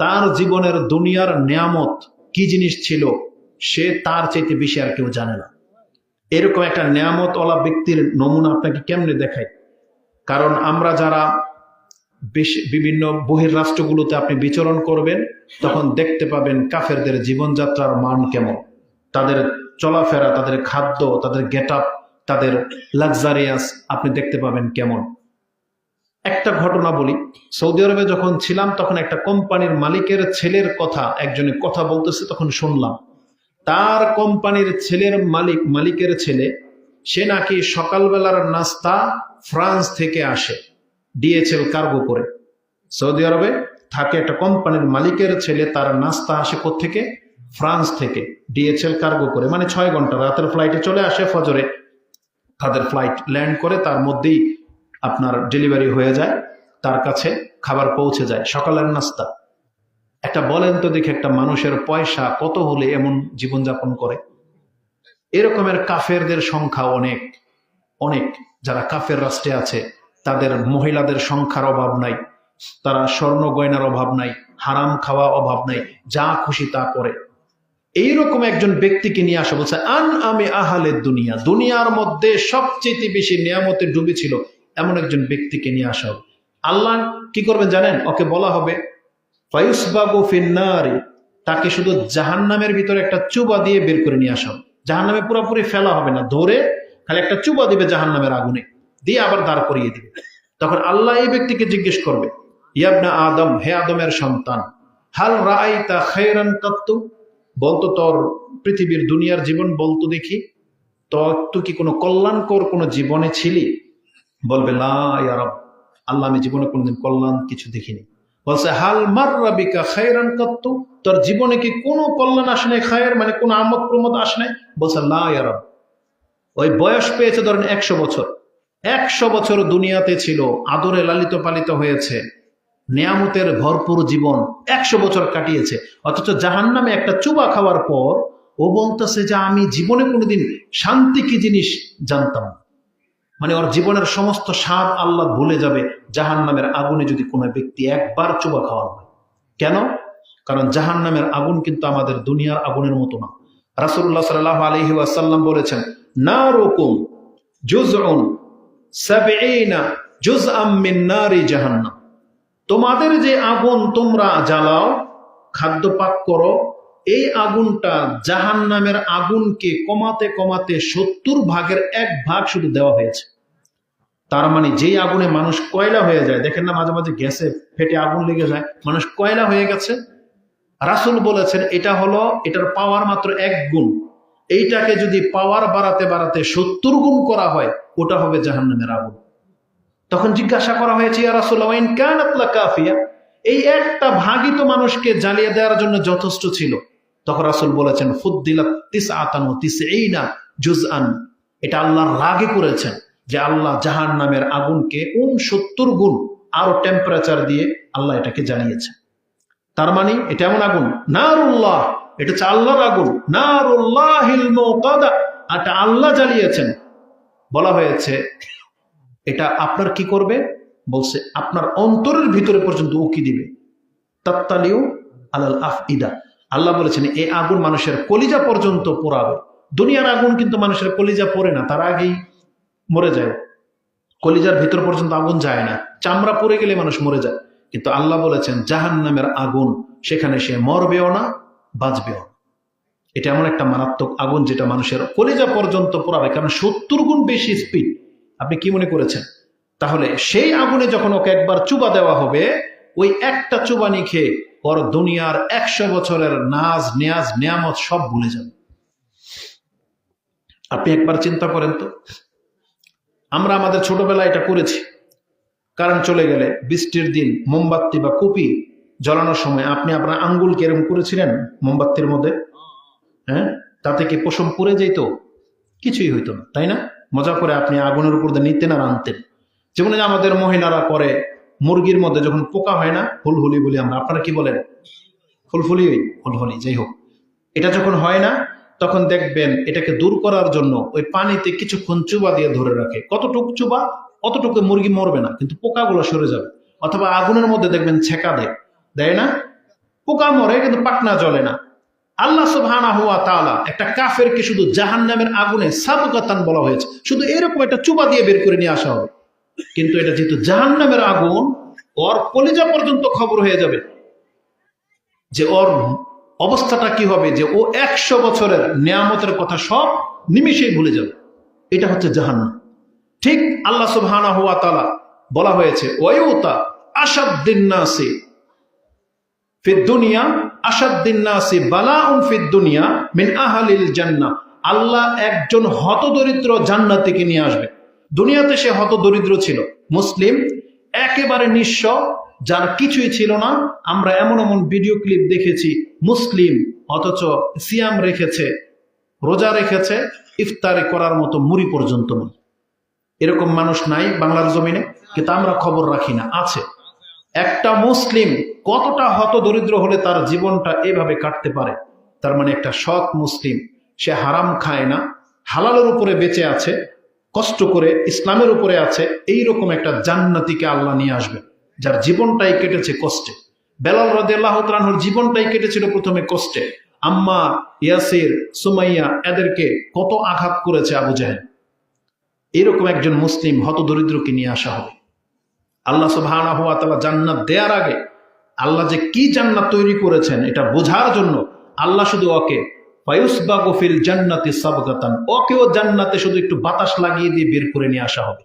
Speaker 1: তার জীবনের দুনিয়ার নেয়ামত কি জিনিস ছিল সে তার চাইতে বেশি আর কেউ জানে না। এরকম একটা নেয়ামত ওয়ালা ব্যক্তির নমুনা আপনাকে কেমনে দেখায়? কারণ আমরা যারা বিভিন্ন বহির্রাষ্ট্রগুলোতে আপনি বিচরণ করবেন, তখন দেখতে পাবেন কাফেরদের জীবনযাত্রার মান কেমন, তাদের চলাফেরা, তাদের খাদ্য, তাদের গেট আপ, তাদের লাক্সারিয়াস আপনি দেখতে পাবেন কেমন। একটা ঘটনা বলি, সৌদি আরবে যখন ছিলাম তখন একটা কোম্পানির মালিকের ছেলের কথা একজনে কথা বলতেছে, তখন শুনলাম তার কোম্পানির ছেলের মালিকের ছেলে, সে নাকি সকালবেলার নাস্তা ফ্রান্স থেকে আসে ডিএচএল কার্গো করে। সৌদি আরবে থাকে একটা কোম্পানির মালিকের ছেলে, তার নাস্তা আসে কোত্থেকে? ফ্রান্স থেকে ডিএচএল কার্গো করে, মানে 6 ঘন্টা রাতের ফ্লাইটে চলে আসে, ফজরে তাদের ফ্লাইট ল্যান্ড করে, তার মধ্যেই আপনার ডেলিভারি হয়ে যায়, তার কাছে খাবার পৌঁছে যায়, সকালের নাস্তা। একটা বলেন তো দেখে, একটা মানুষের পয়সা কত হলে এমন জীবনযাপন করে? এরকমের কাফেরদের সংখ্যা অনেক অনেক। যারা কাফের রাষ্ট্রে আছে তাদের মহিলাদের সংখ্যার অভাব নাই, তারা স্বর্ণ গয়নার অভাব নাই, হারাম খাওয়া অভাব নাই, যা খুশি তা করে। এইরকম একজন ব্যক্তিকে নিয়ে আসা বলছে, আমি আহালের দুনিয়া, দুনিয়ার মধ্যে সবচেয়ে বেশি নিয়ামতে ডুবেছিল এমন একজন ব্যক্তিকে নিয়ে আসা হবে। আল্লাহ কি করবেন জানেন? ওকে বলা হবে ফায়ুসবাগু ফিন্নারি, তাকে শুধু জাহান্নামের ভিতরে একটা চুবা দিয়ে বের করে নিয়ে আসা হবে। জাহান্নামে পুরোপুরি ফেলা হবে না, ধরে খালি একটা চুবা দিবে জাহান্নামের আগুনে, দিয়ে আবার দাঁড় করিয়ে দিবে। তখন আল্লাহ এই ব্যক্তিকে জিজ্ঞেস করবে, ইয়া ইবনা আদম, হে আদমের সন্তান, হাল রাআইতা খায়রান কাত্তু, বলতো তোর পৃথিবীর দুনিয়ার জীবন বলতো দেখি, তুই কি কোনো কল্যাণকর কোনো জীবনে ছিলি? বলবে লা ইয়া রাব, আল্লাহ আমি জীবনে কোনোদিন কল্যাণ কিছু দেখিনি। বলছে হাল মাররা বিকা খায়রান কাত্তু, তোর জীবনে কি কোনো কল্যাণ আসে নাই? খায়ের মানে কোনো আমোদ প্রমোদ আসে নাই? বলছে লা ইয়া রাব। ওই বয়স পেয়েছে ধরেন 100 বছর, 100 বছর দুনিয়াতে ছিল, আদরে লালিত পালিত হয়েছে, নিয়ামতের ভরপুর জীবন 100 বছর কাটিয়েছে, অথচ জাহান্নামে একটা চুবা খাওয়ার পর ও বলতেছে যে আমি জীবনে কোনোদিন শান্তি কি জিনিস জানতাম না। মানে ওর জীবনের সমস্ত স্বাদ আল্লাহ ভুলে যাবে জাহান্নামের আগুনে যদি কোনো ব্যক্তি একবার চুবা খাওয়ানো হয়। কেন? কারণ জাহান্নামের আগুন কিন্তু আমাদের দুনিয়ার আগুনের মতো না। রাসূলুল্লাহ সাল্লাল্লাহু আলাইহি ওয়াসাল্লাম বলেছেন, নারুকুম জুজউন 70 জুজআম মিন নারি জাহান্নাম, তোমাদের যে আগুন তোমরা জ্বালাও, খাদ্য পাক করো, এই আগুনটা জাহান্নামের আগুনকে কমাতে কমাতে 70 ভাগের 1 ভাগ শুধু দেওয়া হয়েছে। তার মানে যেই আগুনে মানুষ কয়লা হয়ে যায়, দেখেন না মাঝে মাঝে গ্যাসে ফেটে আগুন লেগে যায়, মানুষ কয়লা হয়ে গেছে। রাসূল বলেছেন এটার পাওয়ার মাত্র 1 গুণ, এইটাকে যদি পাওয়ার বাড়াতে বাড়াতে 70 গুণ করা হয়, ওটা হবে জাহান্নামের আগুন। তখন জিজ্ঞাসা করা হয়েছে, ইয়া রাসূলুল্লাহ ইন কানাত লাকাফিয়া, এই একটা ভাগই তো মানুষকে জ্বালিয়ে দেওয়ার জন্য যথেষ্ট ছিল। তখন রাসূল বলেছেন ফুদ্দিলাত 99 জুজআন, এটা আল্লাহর রাগে করেছেন যে আল্লাহ জাহান্নামের আগুনকে 69 গুণ আরো টেম্পারেচার দিয়ে আল্লাহ এটাকে জ্বালিয়েছে। তার মানে এটা এমন আগুন, নারুল্লাহ, এটা হচ্ছে আল্লাহর আগুন, নারুল্লাহিল মুকাদা, এটা আল্লাহ জ্বালিয়েছেন। বলা হয়েছে এটা আপনার কি করবে? বলছে আপনার অন্তরের ভিতরে পর্যন্ত উকি দিবে। তাত্তালিউ আলাল আফইদা, আল্লাহ বলেছেন এই আগুন মানুষের কলিজা পর্যন্ত পোড়াবে। দুনিয়ার আগুন কিন্তু মানুষের কলিজা পোড়ে না, তার আগেই মরে যায়। কলিজার ভিতর পর্যন্ত আগুন যায় না, চামড়া পড়ে গেলে মানুষ মরে যায়। কিন্তু আল্লাহ বলেছেন জাহান্নামের আগুন, সেখানে সে মরবেও না, বাঁচবেও না। এটা এমন একটা মারাত্মক আগুন যেটা মানুষের কলিজা পর্যন্ত পোড়াবে, কারণ 70 গুণ বেশি স্পিড। আপনি কি মনে করেছেন? তাহলে সেই আগুনে যখন ওকে একবার চুবা দেওয়া হবে, ওই একটা চুবানি খেয়ে ওর দুনিয়ার 100 বছরের নাজ নেয়াজ নেয়ামত সব ভুলে যাবে। আপনি একবার চিন্তা করেন তো, আমরা আমাদের ছোটবেলায় এটা করেছি। কারেন্ট চলে গেলে বৃষ্টির দিন মোমবাতি বা কুপি জ্বালানোর সময় আপনি আপনার আঙ্গুল কেরম করেছিলেন মোমবাতির মধ্যে? হ্যাঁ, তাতে কি পশম পুড়ে যেত? কিছুই হইতো না, তাই না? মজা করে আপনি আগুনের উপর দিয়ে নিতেন আর আনতেন। যেমন আমাদের মহিলারা করে মুরগির মধ্যে যখন পোকা হয় না, ফুলহুলি বলি আমরা, আপনারা কি বলেন? ফুলহুলি, যাই হোক, এটা যখন হয় না তখন দেখবেন এটাকে দূর করার জন্য ওই পানিতে কিছুক্ষণ চুবা দিয়ে ধরে রাখে। কতটুকু চুবা? অতটুকু মুরগি মরবে না, কিন্তু পোকাগুলো সরে যাবে। অথবা আগুনের মধ্যে দেখবেন ছেঁকা দেয় না, পোকা মরে কিন্তু পাকনা জ্বলে না। আল্লাহ সুবহানাহু ওয়া তাআলা একটা কাফেরকে শুধু জাহান্নামের আগুনে সাবগাতান বলা হয়েছে, শুধু এরকম একটা চুবা দিয়ে বের করে নিয়ে আসা হবে। কিন্তু এটা যেহেতু জাহান্নামের আগুন, ওর কলিজা পর্যন্ত খবর হয়ে যাবে যে ওর অবস্থাটা কি হবে, যে ও 100 বছরের নিয়ামতের কথা সব নিমিষেই ভুলে যাবে। এটা হচ্ছে জাহান্নাম। ঠিক আল্লাহ সুবহানাহু ওয়া তাআলা বলা হয়েছে ওয়ায়ুতা আশাদ্দিন নাসি ফিদ দুনিয়া আশাদ্দিন নাসি বালাউন ফিদ দুনিয়া মিন আহলিল জান্নাহ। আল্লাহ একজন হতদরিদ্র জান্নাতীকে নিয়ে আসবে। দুনিয়াতে সে হতদরিদ্র ছিল, মুসলিম, একেবারে নিঃস্ব, যার কিছুই ছিল না। আমরা এমন এমন ভিডিও ক্লিপ দেখেছি, মুসলিম অথচ সিয়াম রেখেছে, রোজা রেখেছে, ইফতারি করার মতো মুড়ি পর্যন্ত নেই। এরকম মানুষ নাই বাংলার জমিনে, কিন্তু আমরা খবর রাখি না। আছে একটা মুসলিম কতটা হতদরিদ্র হলে তার জীবনটা এভাবে কাটতে পারে। তার মানে একটা সৎ মুসলিম, সে হারাম খায় না, হালালের উপরে বেঁচে আছে, কষ্ট করে ইসলামের উপরে আছে। এইরকম একটা জান্নাতীকে আল্লাহ নিয়ে আসবে, যার জীবনটাই কেটেছে কষ্টে। বেলাল রাদিয়াল্লাহু তাআলা আনহুর জীবনটাই কেটেছিল প্রথমে কষ্টে। আম্মার, ইয়াসির, সুমাইয়া, এদেরকে কত আঘাত করেছে আবু জাহেল। এরকম একজন মুসলিম হতদরিদ্রকে নিয়ে আসা হবে। আল্লাহ সুবহানাহু ওয়া তাআলা জান্নাত দেওয়ার আগে আল্লাহ যে কি জান্নাত তৈরি করেছেন এটা বোঝার জন্য আল্লাহ শুধু ওকে ফায়ুসবাগু ফিল জান্নাতি সাবগাতান, ওকেও জান্নাতে শুধু একটু বাতাস লাগিয়ে দিয়ে বের করে নিয়ে আসা হবে।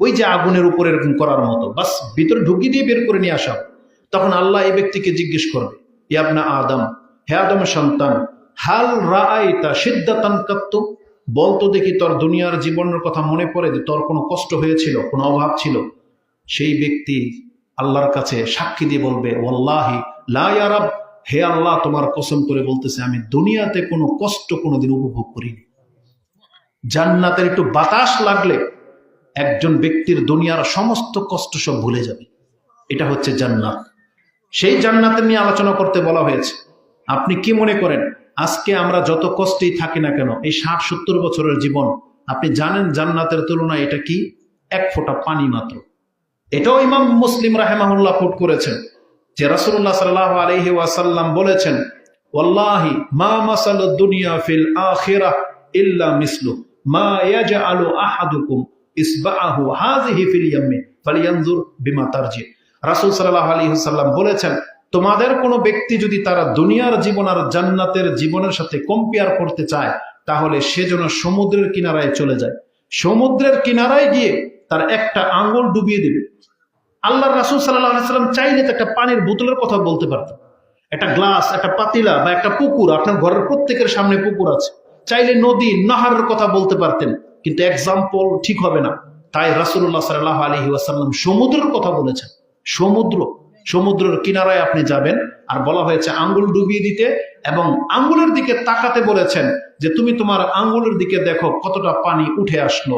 Speaker 1: ওই যে আগুনের উপরে এরকম করার মতো, বাস ভিতরে ঢুকিয়ে দিয়ে বের করে নিয়ে আসা হবে। তখন আল্লাহ এই ব্যক্তিকে জিজ্ঞেস করবে, ইয়া আদম, হে আদমের সন্তান, হাল রাআইতা শিদ্দাতান কাত্তু, বলতো দেখি তোর দুনিয়ার জীবনের কথা মনে পড়ে যে তোর কোনো কষ্ট হয়েছিল, কোনো অভাব ছিল? সেই ব্যক্তি আল্লাহর কাছে সাক্ষী দিয়ে বলবে, ওয়াল্লাহি লা ইয়া রাব, হে আল্লাহ তোমার কসম করে বলতেছে আমি দুনিয়াতে কোনো কষ্ট কোনোদিন উপভোগ করিনি। জান্নাতের একটু বাতাস লাগলে একজন ব্যক্তির দুনিয়ার সমস্ত কষ্ট সব ভুলে যাবে। এটা হচ্ছে জান্নাত। সেই জান্নাতের নিয়ে আলোচনা করতে বলা হয়েছে। আপনি কি মনে করেন আজকে আমরা যত কষ্টেই থাকি না কেন, এই 60-70 বছরের জীবন, আপনি জানেন জান্নাতের তুলনায় এটা কি? এক ফোঁটা পানি মাত্র। এটাও ইমাম মুসলিম রাহিমাহুল্লাহ কোট করেছেন যে রাসূলুল্লাহ সাল্লাল্লাহু আলাইহি ওয়াসাল্লাম বলেছেন, ওয়াল্লাহি মা মাসালুদ দুনিয়া ফিল আখিরাহ ইল্লা মিসলু মা ইয়াজআলু আহাদুকুম ইসবাআহু হাযিহি ফিল ইয়ামি ফালিয়ানজুর বিমা তারজি। রাসূল সাল্লাল্লাহু আলাইহি ওয়াসাল্লাম বলেছেন, তোমাদের কোনো ব্যক্তি যদি তারা দুনিয়ার জীবন আর জান্নাতের জীবনের সাথে কম্পেয়ার করতে চায়, তাহলে সে যেন সমুদ্রের কিনারায় চলে যায়। সমুদ্রের কিনারায় গিয়ে তার একটা আঙ্গুল ডুবিয়ে দেবে। আল্লাহর রাসূল সাল্লাল্লাহু আলাইহি ওয়াসাল্লাম চাইলে তো একটা পানির বোতলের কথা বলতে পারতেন, একটা গ্লাস, একটা পাতিলা বা একটা পুকুর, আপনার ঘরের প্রত্যেকের সামনে পুকুর আছে, চাইলে নদী, নাহারের কথা বলতে পারতেন, কিন্তু এক্সাম্পল ঠিক হবে না। তাই রাসূলুল্লাহ সাল্লাল্লাহু আলাইহি ওয়াসাল্লাম সমুদ্রের কথা বলেছেন। সমুদ্রের কিনারায় আপনি যাবেন, আর বলা হয়েছে আঙ্গুল ডুবিয়ে দিতে, এবং আঙ্গুলের দিকে তাকাতে বলেছেন যে তুমি তোমার আঙ্গুলের দিকে দেখো কতটা পানি উঠে আসলো।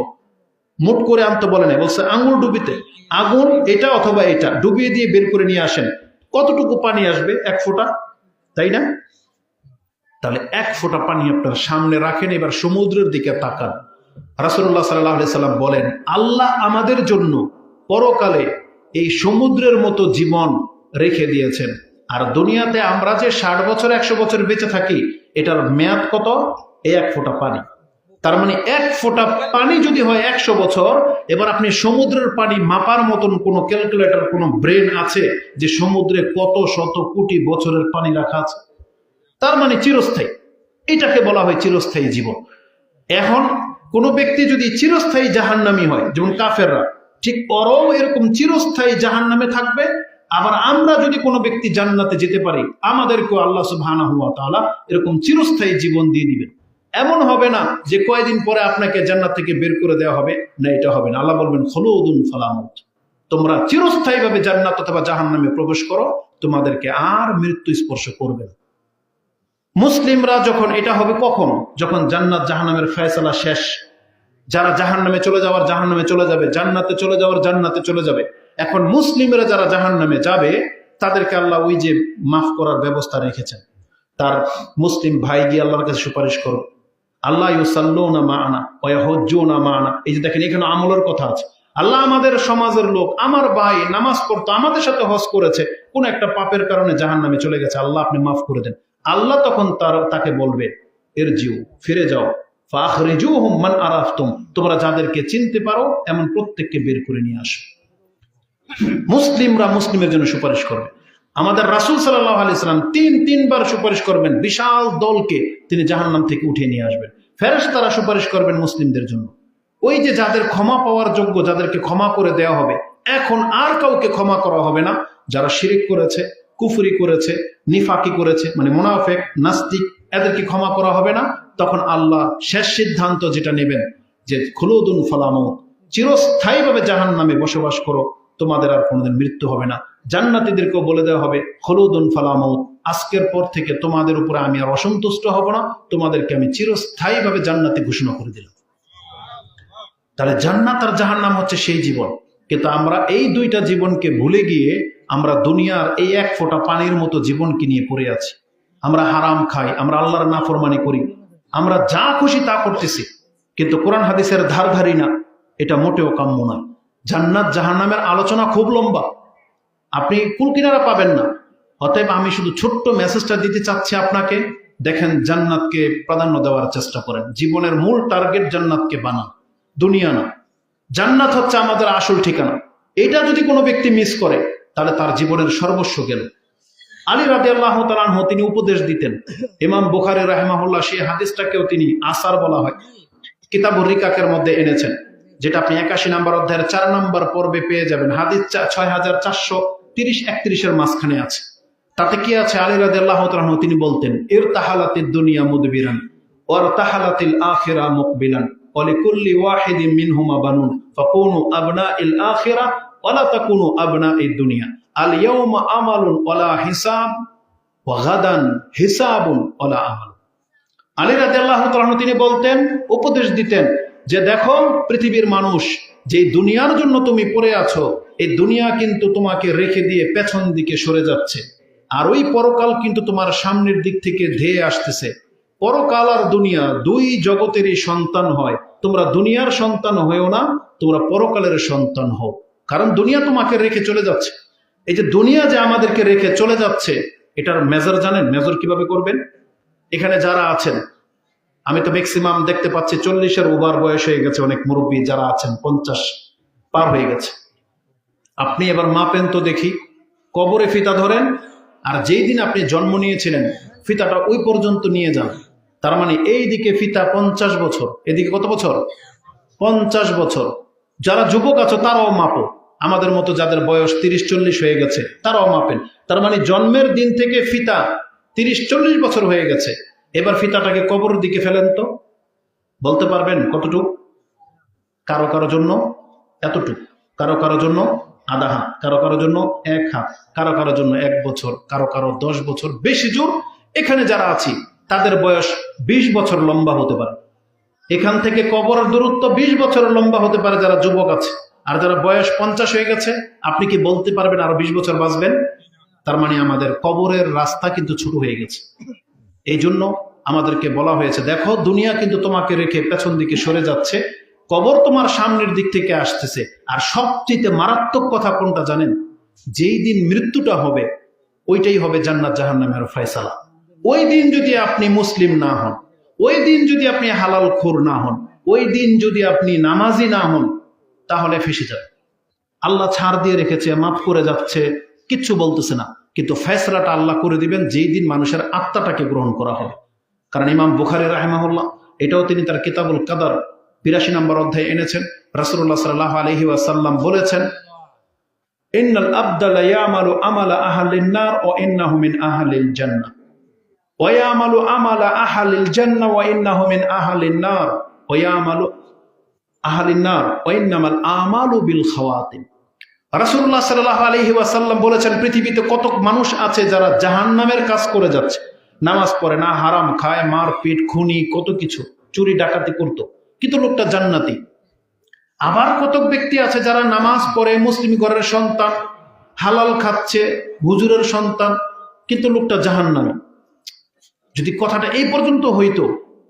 Speaker 1: মুট করে আনতে বলে না, বলছে আঙ্গুল ডুবিতে। আগুন এটা অথবা এটা ডুবিয়ে দিয়ে বের করে নিয়ে আসেন, কতটুকু পানি আসবে? এক ফোঁটা, তাই না? তাহলে এক ফোঁটা পানি আপনার সামনে রাখেন, এবার সমুদ্রের দিকে তাকান। রাসূলুল্লাহ সাল্লাল্লাহু আলাইহি সাল্লাম বলেন, আল্লাহ আমাদের জন্য পরকালে এই সমুদ্রের মতো জীবন রেখে দিয়েছেন। আর দুনিয়াতে আমরা যে 60 বছর 100 বছর বেঁচে থাকি, এটার মেয়াদ কত? এই এক ফোঁটা পানি। তার মানে এক ফোঁটা পানি যদি হয় 100 বছর, এবার আপনি সমুদ্রের পানি মাপার মতন কোনো ক্যালকুলেটর, কোনো ব্রেন আছে যে সমুদ্রে কত শত কোটি বছরের পানি রাখা আছে? তার মানে চিরস্থায়ী। এটাকে বলা হয় চিরস্থায়ী জীবন। এখন কোন ব্যক্তি যদি চিরস্থায়ী জাহান্নামী হয়, যেমন কাফেররা, ঠিক ওরাও এরকম চিরস্থায়ী জাহান্নামে থাকবে। আবার আমরা যদি কোনো ব্যক্তি জান্নাতে যেতে পারি, আমাদেরকেও আল্লাহ সুবহানাহু ওয়া তাআলা এরকম চিরস্থায়ী জীবন দিয়ে দিবেন। এমন হবে না যে কয়েকদিন পরে আপনাকে জান্নাত থেকে বের করে দেওয়া হবে, না, এটা হবে না। আল্লাহ বলবেন, খুলুদুন ফালা মাউত, তোমরা চিরস্থায়ীভাবে জান্নাত অথবা জাহান্নামে প্রবেশ করো, তোমাদেরকে আর মৃত্যু স্পর্শ করবে না। মুসলিমরা যখন এটা হবে কখন? যখন জান্নাত জাহান্নামের ফয়সালা শেষ। যারা জাহান্নামে চলে যাওয়ার জাহান্নামে চলে যাবে, জান্নাতে চলে যাওয়ার জান্নাতে চলে যাবে। এখন মুসলিমরা যারা জাহান্নামে যাবে, তাদেরকে আল্লাহ ওই যে মাফ করার ব্যবস্থা রেখেছেন। তার মুসলিম ভাই গিয়ে আল্লাহর কাছে সুপারিশ করো, আল্লাহ ইউসাল্লুনা মা'ানা ওয়া ইয়াহুজ্জুনা মা'ানা। এই যে দেখেন, এখানে আমলের কথা আছে। আল্লাহ আমাদের সমাজের লোক, আমার ভাই নামাজ পড়তো, আমাদের সাথে হজ করেছে, কোন একটা পাপের কারণে জাহান্নামে চলে গেছে, আল্লাহ আপনি মাফ করে দেন। আল্লাহ তখন তাকে বলবে, ইরজিউ, ফিরে যাও, ফাখরিজুহুম মান আরাফতুম, তোমরা যাদেরকে চিনতে পারো এমন প্রত্যেককে বের করে নিয়ে আসো। মুসলিমরা মুসলিমের জন্য সুপারিশ করবে। আমাদের রাসূল সাল্লাল্লাহু আলাইহি সাল্লাম তিনবার সুপারিশ করবেন, বিশাল দলকে তিনি জাহান্নাম থেকে উঠিয়ে নিয়ে আসবেন। ফেরেশতারা সুপারিশ করবেন মুসলিমদের জন্য। ওই যে যাদের ক্ষমা পাওয়ার যোগ্য, যাদেরকে ক্ষমা করে দেওয়া হবে, এখন আর কাউকে ক্ষমা করা হবে না। যারা শিরক করেছে, কুফরি করেছে, নিফাকি করেছে, মানে মুনাফিক, নাস্তিক, এদেরকে ক্ষমা করা হবে না। তখন আল্লাহ শেষ সিদ্ধান্ত যেটা নেবেন, যে খুলুদুন ফালা মাউত, চিরস্থায়ীভাবে জাহান্নামে বসবাস করো, তোমাদের আর কোনোদিন মৃত্যু হবে না। জান্নাতীদেরকেও বলে দেওয়া হবে, খুলুদুন ফালা মাউত, আজকের পর থেকে তোমাদের উপরে আমি আর অসন্তুষ্ট হব না, তোমাদেরকে আমি চিরস্থায়ীভাবে জান্নাতে ঘোষণা করে দিলাম। তাহলে জান্নাত আর জাহান্নাম হচ্ছে সেই জীবন। কিন্তু আমরা এই দুইটা জীবনকে ভুলে গিয়ে আমরা দুনিয়ার এই এক ফোঁটা পানির মতো জীবনকে নিয়ে পড়ে আছি। আমরা হারাম খাই, আমরা আল্লাহর নাফরমানি করি, আমরা যা খুশি তা করতেছি, কিন্তু কোরআন হাদিসের ধার ধারি না। এটা মোটেও কাম্য নয়। জান্নাত জাহান্নামের আলোচনা খুব লম্বা, আপনি কুলকিনারা পাবেন না। অতএব আমি শুধু ছোট্ট মেসেজটা দিতে চাচ্ছি আপনাকে, দেখেন, জান্নাতকে প্রাধান্য দেওয়ার চেষ্টা করেন। জীবনের মূল টার্গেট জান্নাতকে বানান, দুনিয়া না। জান্নাত হচ্ছে আমাদের আসল ঠিকানা। এটা যদি কোনো ব্যক্তি মিস করে, তাহলে তার জীবনের সর্বস্ব গেল। আলী রাদিয়াল্লাহু তাআলা আনহু তিনি উপদেশ দিতেন। ইমাম বুখারী রাহিমাহুল্লাহ সেই হাদিসটাকেও তিনি আসার বলা হয়, কিতাবুর রিকাকের মধ্যে এনেছেন, যেটা আপনি 81 নম্বর অধ্যায়ের 4 নম্বর পর্বে পেয়ে যাবেন। হাদিস 6430-31 এর মাঝখানে আছে। তাতে কি আছে? আলী রাদিয়াল্লাহু তাআলা আনহু তিনি বলতেন, ইরতাহালাতিদ দুনিয়া মুদবিরান ওয়ারতাহালাতিল আখিরা মুকবিলান ওয়া লিকুল্লি ওয়াহিদিন মিনহুমা বানুন ফাকুনু আবনাইল আখিরা ওয়া লা তাকুনু আবনাইদ দুনিয়া আল ইয়াউমা আমালুন ওয়ালা হিসাব ওয়া গাদান হিসাবুন ওয়ালা আমাল। আলী রাদিয়াল্লাহু তাআলা আনহু তিনি বলতেন, উপদেশ দিতেন যে দেখো পৃথিবীর মানুষ, যে দুনিয়ার জন্য তুমি পড়ে আছো, এই দুনিয়া কিন্তু তোমাকে রেখে দিয়ে পেছন দিকে সরে যাচ্ছে। আর ওই পরকাল কিন্তু তোমার সামনের দিক থেকে ধেয়ে আসতেছে। পরকাল আর দুনিয়া দুই জগতেরই সন্তান হয়। তোমরা দুনিয়ার সন্তান হয়েও না, তোমরা পরকালের সন্তান হও। কারণ দুনিয়া তোমাকে রেখে চলে যাচ্ছে। এই যে দুনিয়া যে আমাদেরকে রেখে চলে যাচ্ছে, এটার মেজার জানেন? মেজার কিভাবে করবেন? এখানে যারা আছেন, আমি তো ম্যাক্সিমাম দেখতে পাচ্ছি 40-এর ওভার বয়স হয়ে গেছে। অনেক মুরব্বী যারা আছেন 50 পার হয়ে গেছে। আপনি এবার মাপেন তো দেখি, কবরে ফিতা ধরেন, আর যেই দিন আপনি জন্ম নিয়েছিলেন ফিতাটা ওই পর্যন্ত নিয়ে যান। তার মানে এই দিকে ফিতা 50 বছর, এদিকে কত বছর? 50 বছর। যারা যুবক আছো তারাও মাপো, আমাদের মতো যাদের বয়স 30-40 হয়ে গেছে তারাও মাপেন। তার মানে জন্মের দিন থেকে ফিতা 30-40 বছর হয়ে গেছে। এবার ফিতাটাকে কবরের দিকে ফেলেন তো, বলতে পারবেন কতটুক? কারো কারো জন্য এতটুক, কারো কারো জন্য আধা হাত, কারো কারো জন্য 1 হাত, কারো কারো জন্য 1 বছর, কারো কারো 10 বছর। বেশি জোর এখানে যারা আছি তাদের বয়স 20 বছর লম্বা হতে পারে। এখান থেকে কবরের দূরত্ব 20 বছর লম্বা হতে পারে যারা যুবক আছে। আর যারা বয়স 50 হয়ে গেছে, আপনি কি বলতে পারবেন আরো 20 বছর বাঁচবেন? তার মানে আমাদের কবরের রাস্তা কিন্তু ছোট হয়ে গেছে। এই জন্য আমাদেরকে বলা হয়েছে, দেখো দুনিয়া কিন্তু তোমাকে রেখে পেছন দিকে সরে যাচ্ছে, কবর তোমার সামনের দিক থেকে আসতেছে। আর সবচেয়ে মারাত্মক কথা কোনটা জানেন? যেই দিন মৃত্যুটা হবে ওইটাই হবে জান্নাত জাহান্নামের ফয়সালা। ওই দিন যদি আপনি মুসলিম না হন, ওই দিন যদি আপনি হালাল খোর না হন, ওই দিন যদি আপনি নামাজি না হন, তাহলে ফেসে যাবে। আল্লাহ ছাড় দিয়ে রেখেছে, মাফ করে যাচ্ছে, কিচ্ছু বলতেছে না, কিন্তু ফয়সালাটা আল্লাহ করে দিবেন যেই দিন মানুষের আত্মাটাকে গ্রহণ করা হবে। কারণ ইমাম বুখারী রাহিমাহুল্লাহ এটাও তিনি তার কিতাবুল কাদার ৮২ নম্বর অধ্যায়ে এনেছেন। রাসূলুল্লাহ সাল্লাল্লাহু আলাইহি ওয়াসাল্লাম বলেছেন, ইন্নাল আবদা লা ইয়ামালু আমালা আহলিন নার ওয়া ইন্নাহু মিন আহলিল জান্নাহ ওয়া ইয়ামালু আমালা আহলিল জান্নাহ ওয়া ইন্নাহু মিন আহলিন নার ওয়া ইয়ামালু আহলিন নার ওয়া ইন্নামাল আমালু বিল খাওয়াতিম। রাসূলুল্লাহ সাল্লাল্লাহু আলাইহি ওয়াসাল্লাম বলেছেন, পৃথিবীতে কত মানুষ আছে যারা জাহান্নামের কাজ করে যাচ্ছে, নামাজ পড়ে না, হারাম খায়, মারপিট, খুনি, কত কিছু, চুরি ডাকাতি করতো, কিন্তু লোকটা জান্নাতি। আবার কত ব্যক্তি আছে যারা নামাজ পড়ে, মুসলিম ঘরের সন্তান, হালাল খাচ্ছে, হুজুরের সন্তান, কিন্তু লোকটা জাহান্নামী। যদি কথাটা এই পর্যন্ত হইতো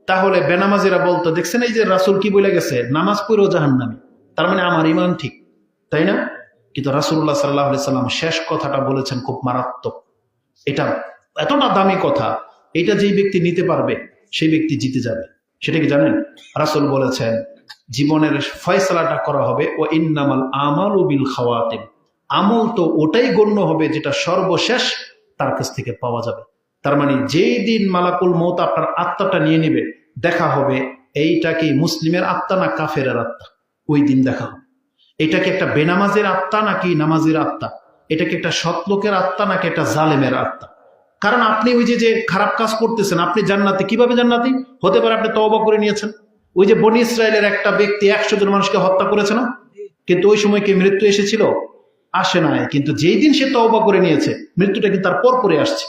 Speaker 1: তাহলে বেনামাজিরা বলতো, দেখছেন এই যে রাসূল কি বলে গেছে, নামাজ পড়েও জাহান্নামী, তার মানে আমার ঈমান ঠিক, তাই না? কিন্তু রাসূলুল্লাহ সাল্লাল্লাহু আলাইহি সাল্লাম শেষ কথাটা বলেছেন খুব মারাত্মক। এটা এতটা দামি কথা, এটা যেই ব্যক্তি নিতে পারবে সেই ব্যক্তি জিতে যাবে। সেটা কি জানেন? রাসূল বলেছেন জীবনের ফয়সালাটা করা হবে ও ইন্নামাল আমালু বিল খাওয়াতিম। আমল তো ওটাই গণ্য হবে যেটা সর্বশেষ তার কাছ থেকে পাওয়া যাবে। তার মানে যেই দিন মালাকুল মউত আপনার আত্মাটা নিয়ে নেবে, দেখা হবে এইটা কি মুসলিমের আত্মা না কাফেরের আত্মা, ওই দিন দেখা হবে। এটা কি একটা বেনামাজের আত্মা নাকি নামাজের আত্মা, এটা কি একটা সৎলোকের আত্মা নাকি একটা জালেমের আত্মা। কারণ আপনি ওই যে খারাপ কাজ করতেছেন, আপনি জান্নাতি কিভাবে জান্নাতি হতে পারে? আপনি তওবা করে নিয়েছেন। ওই যে বনি ইসরায়েলের একটা ব্যক্তি ১০০ জন মানুষকে হত্যা করেছে না, কিন্তু ওই সময় কি মৃত্যু এসেছিল? আসে নাই। কিন্তু যেই দিন সে তওবা করে নিয়েছে, মৃত্যুটা কিন্তু তার পর পরে আসছে।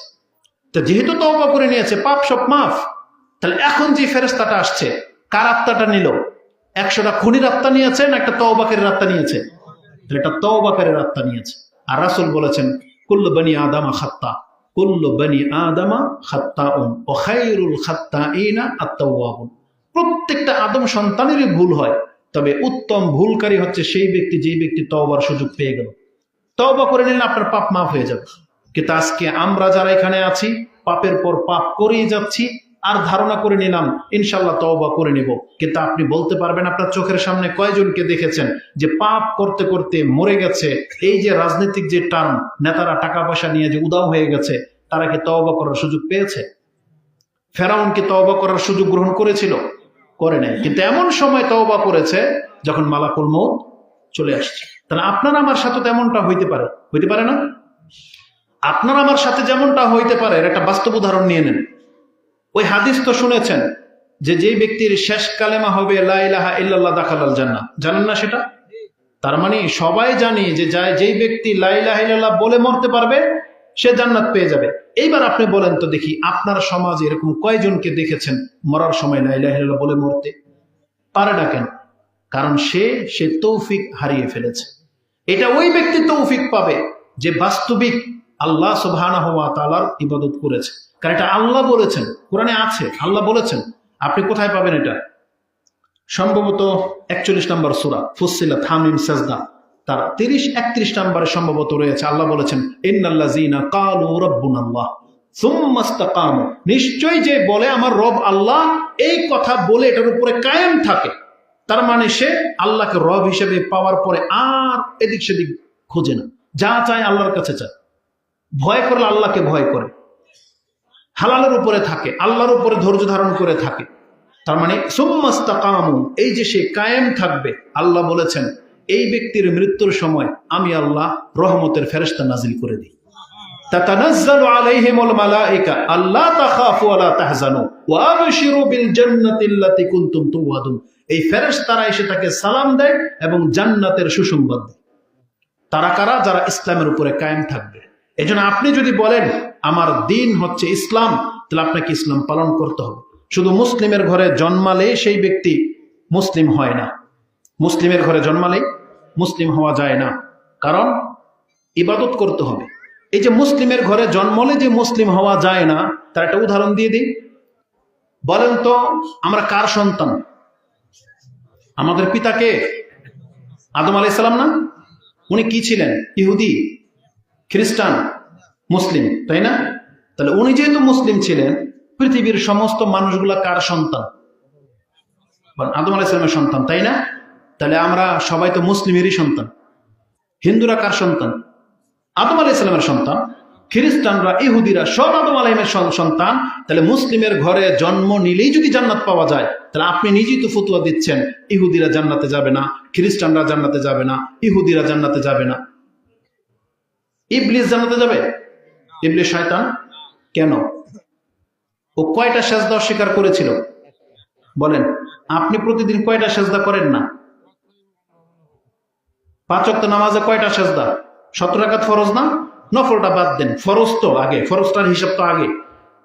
Speaker 1: তো যেহেতু তওবা করে নিয়েছে, পাপ সব মাফ। তাহলে এখন যে ফেরেশতাটা আসছে, কার আত্মাটা নিল? ১০০টা খুনির আত্মা নিয়েছে না একটা তওবাকারীর আত্মা নিয়েছে? এটা তওবাকারীর আত্মা নিয়েছে। আর রাসূল বলেছেন, কুল্লু বনি আদামা খাত্তা, কুল্লু বনি আদামা খাত্তাউন ওয়া খায়রুল খাত্তাইনা আত-তাওয়াবুন। প্রত্যেকটা আদম সন্তানেরই ভুল হয়, তবে উত্তম ভুলকারী হচ্ছে সেই ব্যক্তি যেই ব্যক্তি তওবার সুযোগ পেয়ে গেল। তওবা করে নিলে আপনার পাপ মাফ হয়ে যাবে। কিন্তু আজকে আমরা যারা এখানে আছি, পাপের পর পাপ করেই যাচ্ছি, আর ধারণা করে নিলাম ইনশাল্লাহ তওবা করে নেব। কিন্তু আপনি বলতে পারবেন আপনার চোখের সামনে কয়জনকে দেখেছেন যে পাপ করতে করতে মরে গেছে? এই যে রাজনৈতিক যে টার্ম, নেতারা টাকা পয়সা নিয়ে যে উদাও হয়ে গেছে, তারা কি তওবা করার সুযোগ পেয়েছে? ফেরাউন কি তওবা করার সুযোগ গ্রহণ করেছিল? করে নাই। কিন্তু এমন সময় তওবা করেছে যখন মালাকুল মউত চলে আসছে। তাহলে আপনার আমার সাথে তেমনটা হইতে পারে, হইতে পারে না? আপনার আমার সাথে যেমনটা হইতে পারে এর একটা বাস্তব উদাহরণ নিয়ে নেন। ওই হাদিস তো শুনেছেন যে যেই ব্যক্তির শেষ কালেমা হবে লা ইলাহা ইল্লাল্লাহ দাখালাল জান্নাহ, জানেন না সেটা? তার মানে সবাই জানি যে যেই ব্যক্তি লা ইলাহা ইল্লাল্লাহ বলে মরতে পারবে সে জান্নাত পেয়ে যাবে। এইবার আপনি বলেন তো দেখি, আপনার সমাজে এরকম কয়জনকে দেখেছেন মরার সময় লা ইলাহা ইল্লাল্লাহ বলে মরতে পারে না? কেন? কারণ সে তৌফিক হারিয়ে ফেলেছে। এটা ওই ব্যক্তি তৌফিক পাবে যে বাস্তবিক আল্লাহ সুবহানাহু ওয়া তাআলার ইবাদত করেছে। কারণ এটা আল্লাহ বলেছেন, কোরআনে আছে, আল্লাহ বলেছেন। আপনি কোথায় পাবেন এটা? সম্ভবত ৪১ নম্বর সূরা ফুসসিলাত, হামিম, সাজদা, তার ৩০-৩১ নম্বরে সম্ভবত রয়েছে। আল্লাহ বলেছেন, ইন্নাল্লাযীনা ক্বালু রাব্বুনাল্লাহ সুম্মা ইসতাকামু, নিশ্চয় যে বলে আমার রব আল্লাহ, এই কথা বলে এটার উপরে কায়েম থাকে, তার মানে সে আল্লাহকে রব হিসেবে পাওয়ার পরে আর এদিক সেদিক খোঁজে না, যা চায় আল্লাহর কাছে চায়, ভয় করলে আল্লাহকে ভয় করে, হালালের উপরে থাকে, আল্লাহর উপরে ধৈর্য ধারণ করে থাকে। তার মানে সুম্মা ইসতাকামু, এই যে সে কায়েম থাকবে, আল্লাহ বলেছেন এই ব্যক্তির মৃত্যুর সময় আমি আল্লাহ রহমতের ফেরেশতা নাজিল করে দিই। তাতানাজ্জালু আলাইহিমুল মালায়েকা আল্লা তাখাফু ওয়া লা তাহজানু ওয়া আবশিরু বিল জান্নাতিল্লাতী কুনতুম তুওয়াদুন। এই ফেরেশতারা এসে তাকে সালাম দেয় এবং জান্নাতের সুসংবাদ দেয়। তারা কারা? যারা ইসলামের উপরে কায়েম থাকবে। এজন্য আপনি যদি বলেন আমার দিন হচ্ছে ইসলাম, তাহলে আপনাকে ইসলাম পালন করতে হবে। শুধু মুসলিমের ঘরে জন্মালে সেই ব্যক্তি মুসলিম হয় না। মুসলিমের ঘরে জন্মালে মুসলিম হওয়া যায় না, কারণ ইবাদত করতে হবে। এই যে মুসলিমের ঘরে জন্মলে যে মুসলিম হওয়া যায় না, তার একটা উদাহরণ দিয়ে দিই। বলেন তো আমরা কার সন্তান? আমাদের পিতাকে আদম আলাইহিস সালাম না? উনি কি ছিলেন? ইহুদি, খ্রিস্টান, মুসলিম, তাই না? তাহলে উনি যেহেতু মুসলিম ছিলেন, পৃথিবীর সমস্ত মানুষগুলা কার সন্তান? আদম আলাইহিস সালামের সন্তান, তাই না? তাহলে আমরা সবাই তো মুসলিমেরই সন্তান। হিন্দুরা কার সন্তান? আদম আলাইহিস সালামের সন্তান। খ্রিস্টানরা, ইহুদিরা সব আদম আলাইহিস সন্তান। তাহলে মুসলিমের ঘরে জন্ম নিলেই যদি জান্নাত পাওয়া যায়, তাহলে আপনি নিজেই তো ফতোয়া দিচ্ছেন ইহুদিরা জান্নাতে যাবে না, খ্রিস্টানরা জান্নাতে যাবে না, ইহুদিরা জান্নাতে যাবে না। ইবলিস জান্নাতে যাবে? ইবলিস শয়তান কেন? ও কয়টা সেজদা অস্বীকার করেছিল বলেন? আপনি প্রতিদিন কয়টা সেজদা করেন না? 5 ওয়াক্ত নামাজে কয়টা সেজদা? 17 রাকাত ফরজ না? নফলটা বাদ দেন, ফরজ তো আগে, ফরজটার হিসাব তো আগে।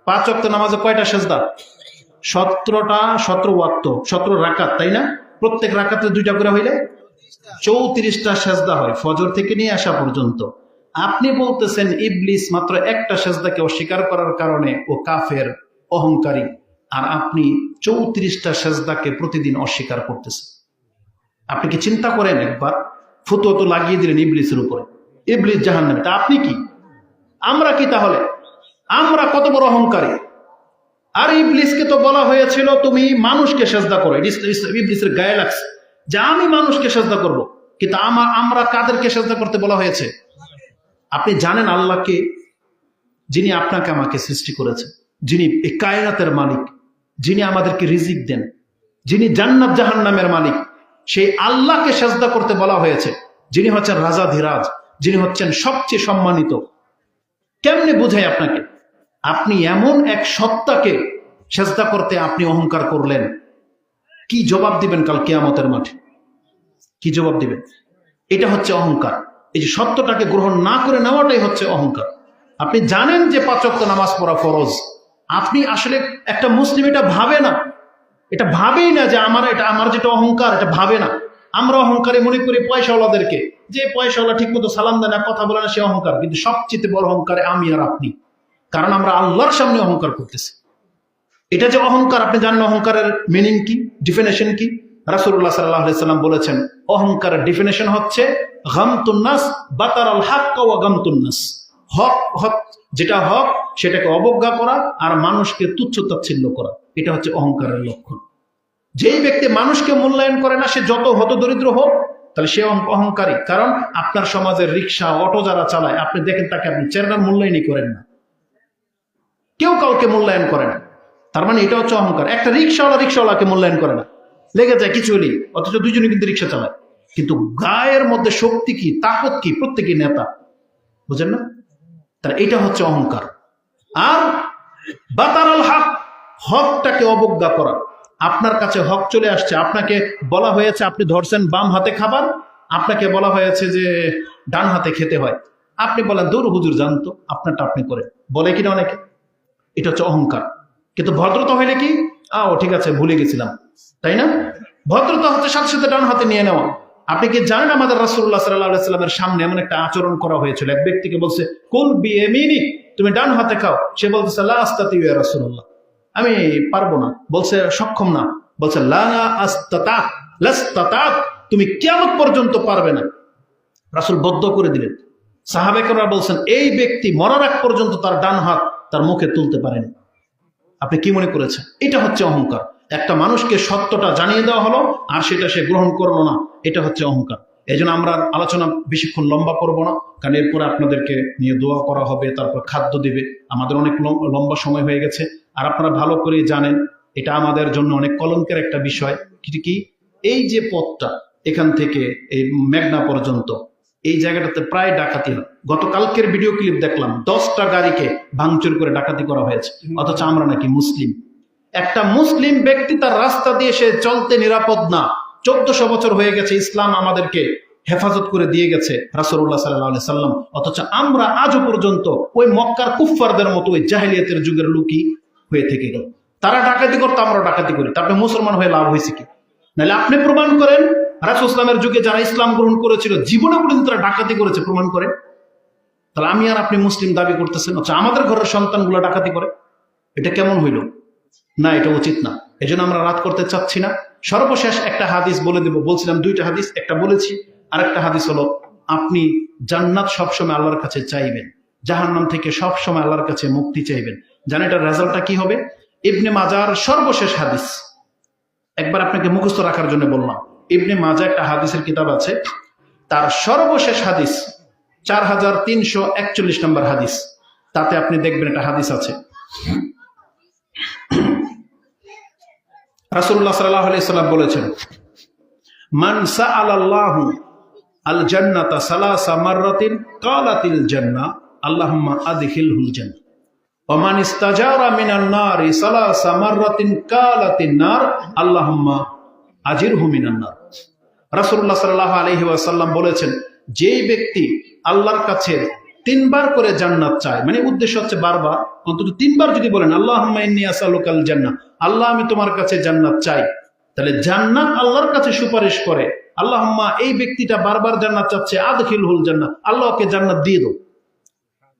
Speaker 1: 5 ওয়াক্ত নামাজে কয়টা সেজদা? 17টা, 17 ওয়াক্ত, 17 রাকাত, তাই না? প্রত্যেক রাকাতে 2টা করে হইলে 34টা সেজদা হয় ফজর থেকে নিয়ে আসা পর্যন্ত। আপনি বলতেছেন ইবলিস মাত্র একটা সেজদাকে অস্বীকার করার কারণে ও কাফের, অহংকারী, আর আপনি 34টা সেজদাকে প্রতিদিন অস্বীকার করতেছেন। আপনি কি চিন্তা করেন একবার? ফতোয়া তো লাগিয়ে দিলেন ইবলিসের উপরে, ইবলিস জাহান্নামে। তা আপনি কি? আমরা কি তাহলে? আমরা কত বড় অহংকারী! আর ইবলিসকে তো বলা হয়েছিল তুমি মানুষকে সেজদা করো। ইবলিসের গায়ে লাগছে যে আমি মানুষকে সেজদা করব, কিন্তু আমরা কাদেরকে সেজদা করতে বলা হয়েছে? আপনি জানেন আল্লাহকে, যিনি আপনাকে আমাকে সৃষ্টি করেছেন, যিনি এই কায়নাতের মালিক, যিনি আমাদেরকে রিজিক দেন, যিনি জান্নাত জাহান্নামের মালিক, সেই আল্লাহকে সেজদা করতে বলা হয়েছে, যিনি হচ্ছেন রাজাধিরাজ, যিনি হচ্ছেন সবচেয়ে সম্মানিত। কেমনে বোঝাই আপনাকে? আপনি এমন এক সত্তাকে সেজদা করতে আপনি অহংকার করলেন, কি জবাব দিবেন কাল কিয়ামতের মাঠে? কি জবাব দিবেন? এটা হচ্ছে অহংকার। এই যে সত্যটাকে গ্রহণ না করে নেওয়াটাই হচ্ছে অহংকার। আপনি জানেন যে 5 ওয়াক্ত নামাজ পড়া ফরজ, আপনি আসলে একটা মুসলিম এটা ভাবে না, এটা ভাবেই না যে আমার যেটা অহংকার, এটা ভাবে না। আমরা অহংকারে মনে করি পয়সাওয়ালাদেরকে, যে পয়সাওয়ালা ঠিক মতো সালাম দেয় না, কথা বলে না, সে অহংকার। কিন্তু সবচেয়ে বড় অহংকারে আমি আর আপনি, কারণ আমরা আল্লাহর সামনে অহংকার করতেছি। এটা যে অহংকার, আপনি জানেন অহংকারের মিনিং কি, ডিফিনেশন কি? রাসূলুল্লাহ সাল্লাল্লাহু আলাইহি সাল্লাম বলেছেন অহংকারের ডিফিনেশন হচ্ছে গামতুন নাস বাতারাল হক ওয়া গামতুন নাস। হক যেটা হক সেটাকে অবজ্ঞা করা আর মানুষকে তুচ্ছ তাচ্ছিল্য করা, এটা হচ্ছে অহংকারের লক্ষণ। যেই ব্যক্তি মানুষকে মূল্যায়ন করে না, সে যত হতদরিদ্র হোক, তাহলে সে অহংকারী। কারণ আপনার সমাজের রিক্সা, অটো যারা চালায়, আপনি দেখেন তাকে আপনি চেহারার মূল্যায়নই করেন না, কেউ কাউকে মূল্যায়ন করে না। তার মানে এটা হচ্ছে অহংকার। একটা রিক্সাওয়ালাকে মূল্যায়ন করে না, লেগে যায় কিছু হলেই, অথচ দুইজনে কিন্তু রিক্সা চালায়, কিন্তু গায়ের মধ্যে শক্তি কি, তাকত কি, প্রত্যেকেই নেতা, বুঝেন না? তাহলে এটা হচ্ছে অহংকার। আর বাতারাল হক, হকটাকে অবজ্ঞা করা। আপনার কাছে হক চলে আসছে, আপনাকে বলা হয়েছে আপনি ধরছেন বাম হাতে খাবার, আপনাকে বলা হয়েছে যে ডান হাতে খেতে হয়, আপনি বলেন দূর হুজুর জানতো, আপনারটা আপনি করে, বলে কিনা অনেকে? এটা হচ্ছে অহংকার। কিন্তু ভদ্রতা হইলে কি, ঠিক আছে ভুলে গেছিলাম, তাই না? ভদ্রতা হচ্ছে সাথে সাথে ডান হাতে নিয়ে নেওয়া। আপনি কি জানেন আমাদের রাসূলুল্লাহ সাল্লাল্লাহু আলাইহি সাল্লামের সামনে এমন একটা আচরণ করা হয়েছিল, এক ব্যক্তিকে বলছে কুল বিয়ামিনি, তুমি ডান হাতে খাও। সে বলতেছে লা আস্তাতিউ ইয়া রাসূলুল্লাহ, আমি পারবো না। বলছে সক্ষম না? বলছে লা আস্তাতা লাস্তাতা, তুমি কিয়ামত পর্যন্ত পারবে না। রাসূল বদ্ধ করে দিলেন। সাহাবায়ে বলছেন এই ব্যক্তি মরার আগ পর্যন্ত তার ডান হাত তার মুখে তুলতে পারেনি। আপনি কি মনে করেছেন? এটা হচ্ছে অহংকার। একটা মানুষকে সত্যটা জানিয়ে দেওয়া হলো আর সেটা সে গ্রহণ করলো না, এটা হচ্ছে অহংকার। এই জন্য আমরা আলোচনা বেশিক্ষণ লম্বা করবো না, কারণ এরপরে আপনাদেরকে নিয়ে দোয়া করা হবে, তারপর খাদ্য দিবে, আমাদের অনেক লম্বা সময় হয়ে গেছে। আর আপনারা ভালো করে জানেন এটা আমাদের জন্য অনেক কলঙ্কের একটা বিষয়। কি এই যে পথটা এখান থেকে এই মেঘনা পর্যন্ত, এই জায়গাটাতে প্রায় ডাকাতি হয়। গতকালকের ভিডিও ক্লিপ দেখলাম 10টা গাড়িকে ভাঙচুর করে ডাকাতি করা হয়েছে, অথচ আমরা নাকি মুসলিম। একটা মুসলিম ব্যক্তি তার রাস্তা দিয়ে সে চলতে নিরাপদ না। 1400 বছর হয়ে গেছে ইসলাম আমাদেরকে হেফাজত করে দিয়ে গেছে রাসূলুল্লাহ সাল্লাল্লাহু আলাইহি সাল্লাম, অথচ আমরা আজও পর্যন্ত ওই মক্কার কুফফারদের মতো ওই জাহেলিয়াতের যুগের লোকই হয়ে থেকে গেল। তারা ডাকাতি করতো, আমরা ডাকাতি করি, তারপরে মুসলমান হয়ে লাভ হয়েছে কি? নাহলে আপনি প্রমাণ করেন রাসূল ইসলামের যুগে যারা ইসলাম গ্রহণ করেছিল জীবনে কোনোদিন তারা ডাকাতি করেছে, প্রমাণ করে। তাহলে আমি আর আপনি মুসলিম দাবি করতেছেন, আচ্ছা আমাদের ঘরের সন্তানগুলো ডাকাতি করে, এটা কেমন হইল? না, এটা উচিত না। এজন্য আমরা রাত করতে চাচ্ছি না। সর্বশেষ একটা হাদিস বলে দেব, বলছিলাম দুইটা হাদিস, একটা বলেছি, আর একটা হাদিস হলো আপনি জান্নাত সবসময় আল্লাহর কাছে চাইবেন, জাহান্নাম থেকে সবসময় আল্লাহর কাছে মুক্তি চাইবেন। জানেন এটার রেজাল্টটা কি হবে? ইবনে মাজার সর্বশেষ হাদিস, একবার আপনাকে মুখস্থ রাখার জন্য বললাম। ইবনে মাজা একটা হাদিসের কিতাব আছে, তার সর্বশেষ হাদিস 4341 নম্বর হাদিস, তাতে আপনি দেখবেন একটা হাদিস আছে। রাসূলুল্লাহ সাল্লাল্লাহু আলাইহি সাল্লাম বলেছেন, মান সাআলাল্লাহু আল জান্নাতা সালাসা মাররাতিন ক্বালাতিল জান্নাহ আল্লাহুম্মা আদখিলহুল জান্নাহ ওয়া মান ইস্তাজারা মিনান নারি সালাসা মাররাতিন ক্বালাতিন নার আল্লাহুম্মা আজিরহু মিনান নার। রাসূলুল্লাহ সাল্লাল্লাহু আলাইহি ওয়াসাল্লাম বলেছেন, যেই ব্যক্তি আল্লাহর কাছে 3 বার করে জান্নাত চায়, মানে উদ্দেশ্য হচ্ছে বারবার, অন্তত 3 বার যদি বলেন আল্লাহুম্মা ইন্নী আসআলুকাল জান্নাহ, আল্লাহ আমি তোমার কাছে জান্নাত চাই, তাহলে জান্নাত আল্লাহর কাছে সুপারিশ করে, আল্লাহুম্মা এই ব্যক্তিটা বারবার জান্নাত চাচ্ছে, আদখিলহুল জান্নাহ, আল্লাহকে জান্নাত দিয়ে দাও।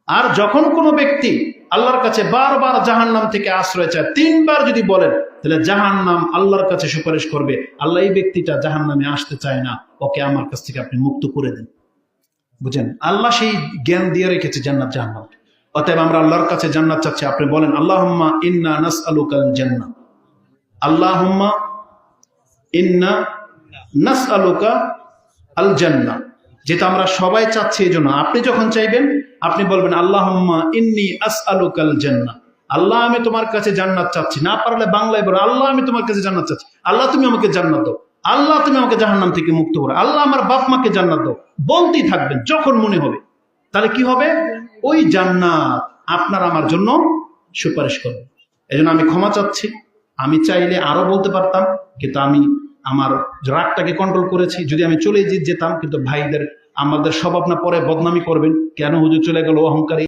Speaker 1: আর যখন কোনো ব্যক্তি আল্লাহর কাছে বারবার জাহান্নাম থেকে আশ্রয় চায়, 3 বার যদি বলেন, তাহলে জাহান্নাম আল্লাহর কাছে সুপারিশ করবে, আল্লাহ এই ব্যক্তিটা জাহান্নামে আসতে চায় না, ওকে আমার কাছ থেকে আপনি মুক্ত করে দেন। বুঝেন, আল্লাহ সেই জ্ঞান দিয়ে রেখেছে জান্নাত জাহান্নাম। অতএব আমরা আল্লাহর কাছে জান্নাত চাচ্ছি, আপনি বলেন আল্লাহুম্মা ইন্না নাসআলুকাল জান্নাহ, আল্লাহুম্মা ইন্না নাসআলুকা আল জান্নাহ, যেটা আমরা সবাই চাচ্ছি। এই জন্য আপনি যখন চাইবেন আপনি বলবেন আল্লাহুম্মা ইন্নী আসআলুকাল জান্নাহ, আল্লাহ আমি তোমার কাছে জান্নাত চাচ্ছি। না পারলে বাংলায় বলো আল্লাহ আমি তোমার কাছে জান্নাত চাচ্ছি, আল্লাহ তুমি আমাকে জান্নাত দাও, আল্লাহ তুমি আমাকে জাহান্নাম থেকে মুক্ত করো, আল্লাহ আমার বাপ মাকে জান্নাত দাও, বলতেই থাকবেন যখন মনে হবে। তাহলে কি হবে? ওই জান্নাত আপনার আমার জন্য সুপারিশ করবে। এই জন্য আমি ক্ষমা চাচ্ছি। আমি চাইলে আরো বলতে পারতাম, কিন্তু আমি আমার রাগটাকে কন্ট্রোল করেছি। যদি আমি চলে যেতাম, কিন্তু ভাইদের আমাদের স্বভাব না, পরে বদনামি করবেন, কেন হুজুর চলে গেল, অহংকারী।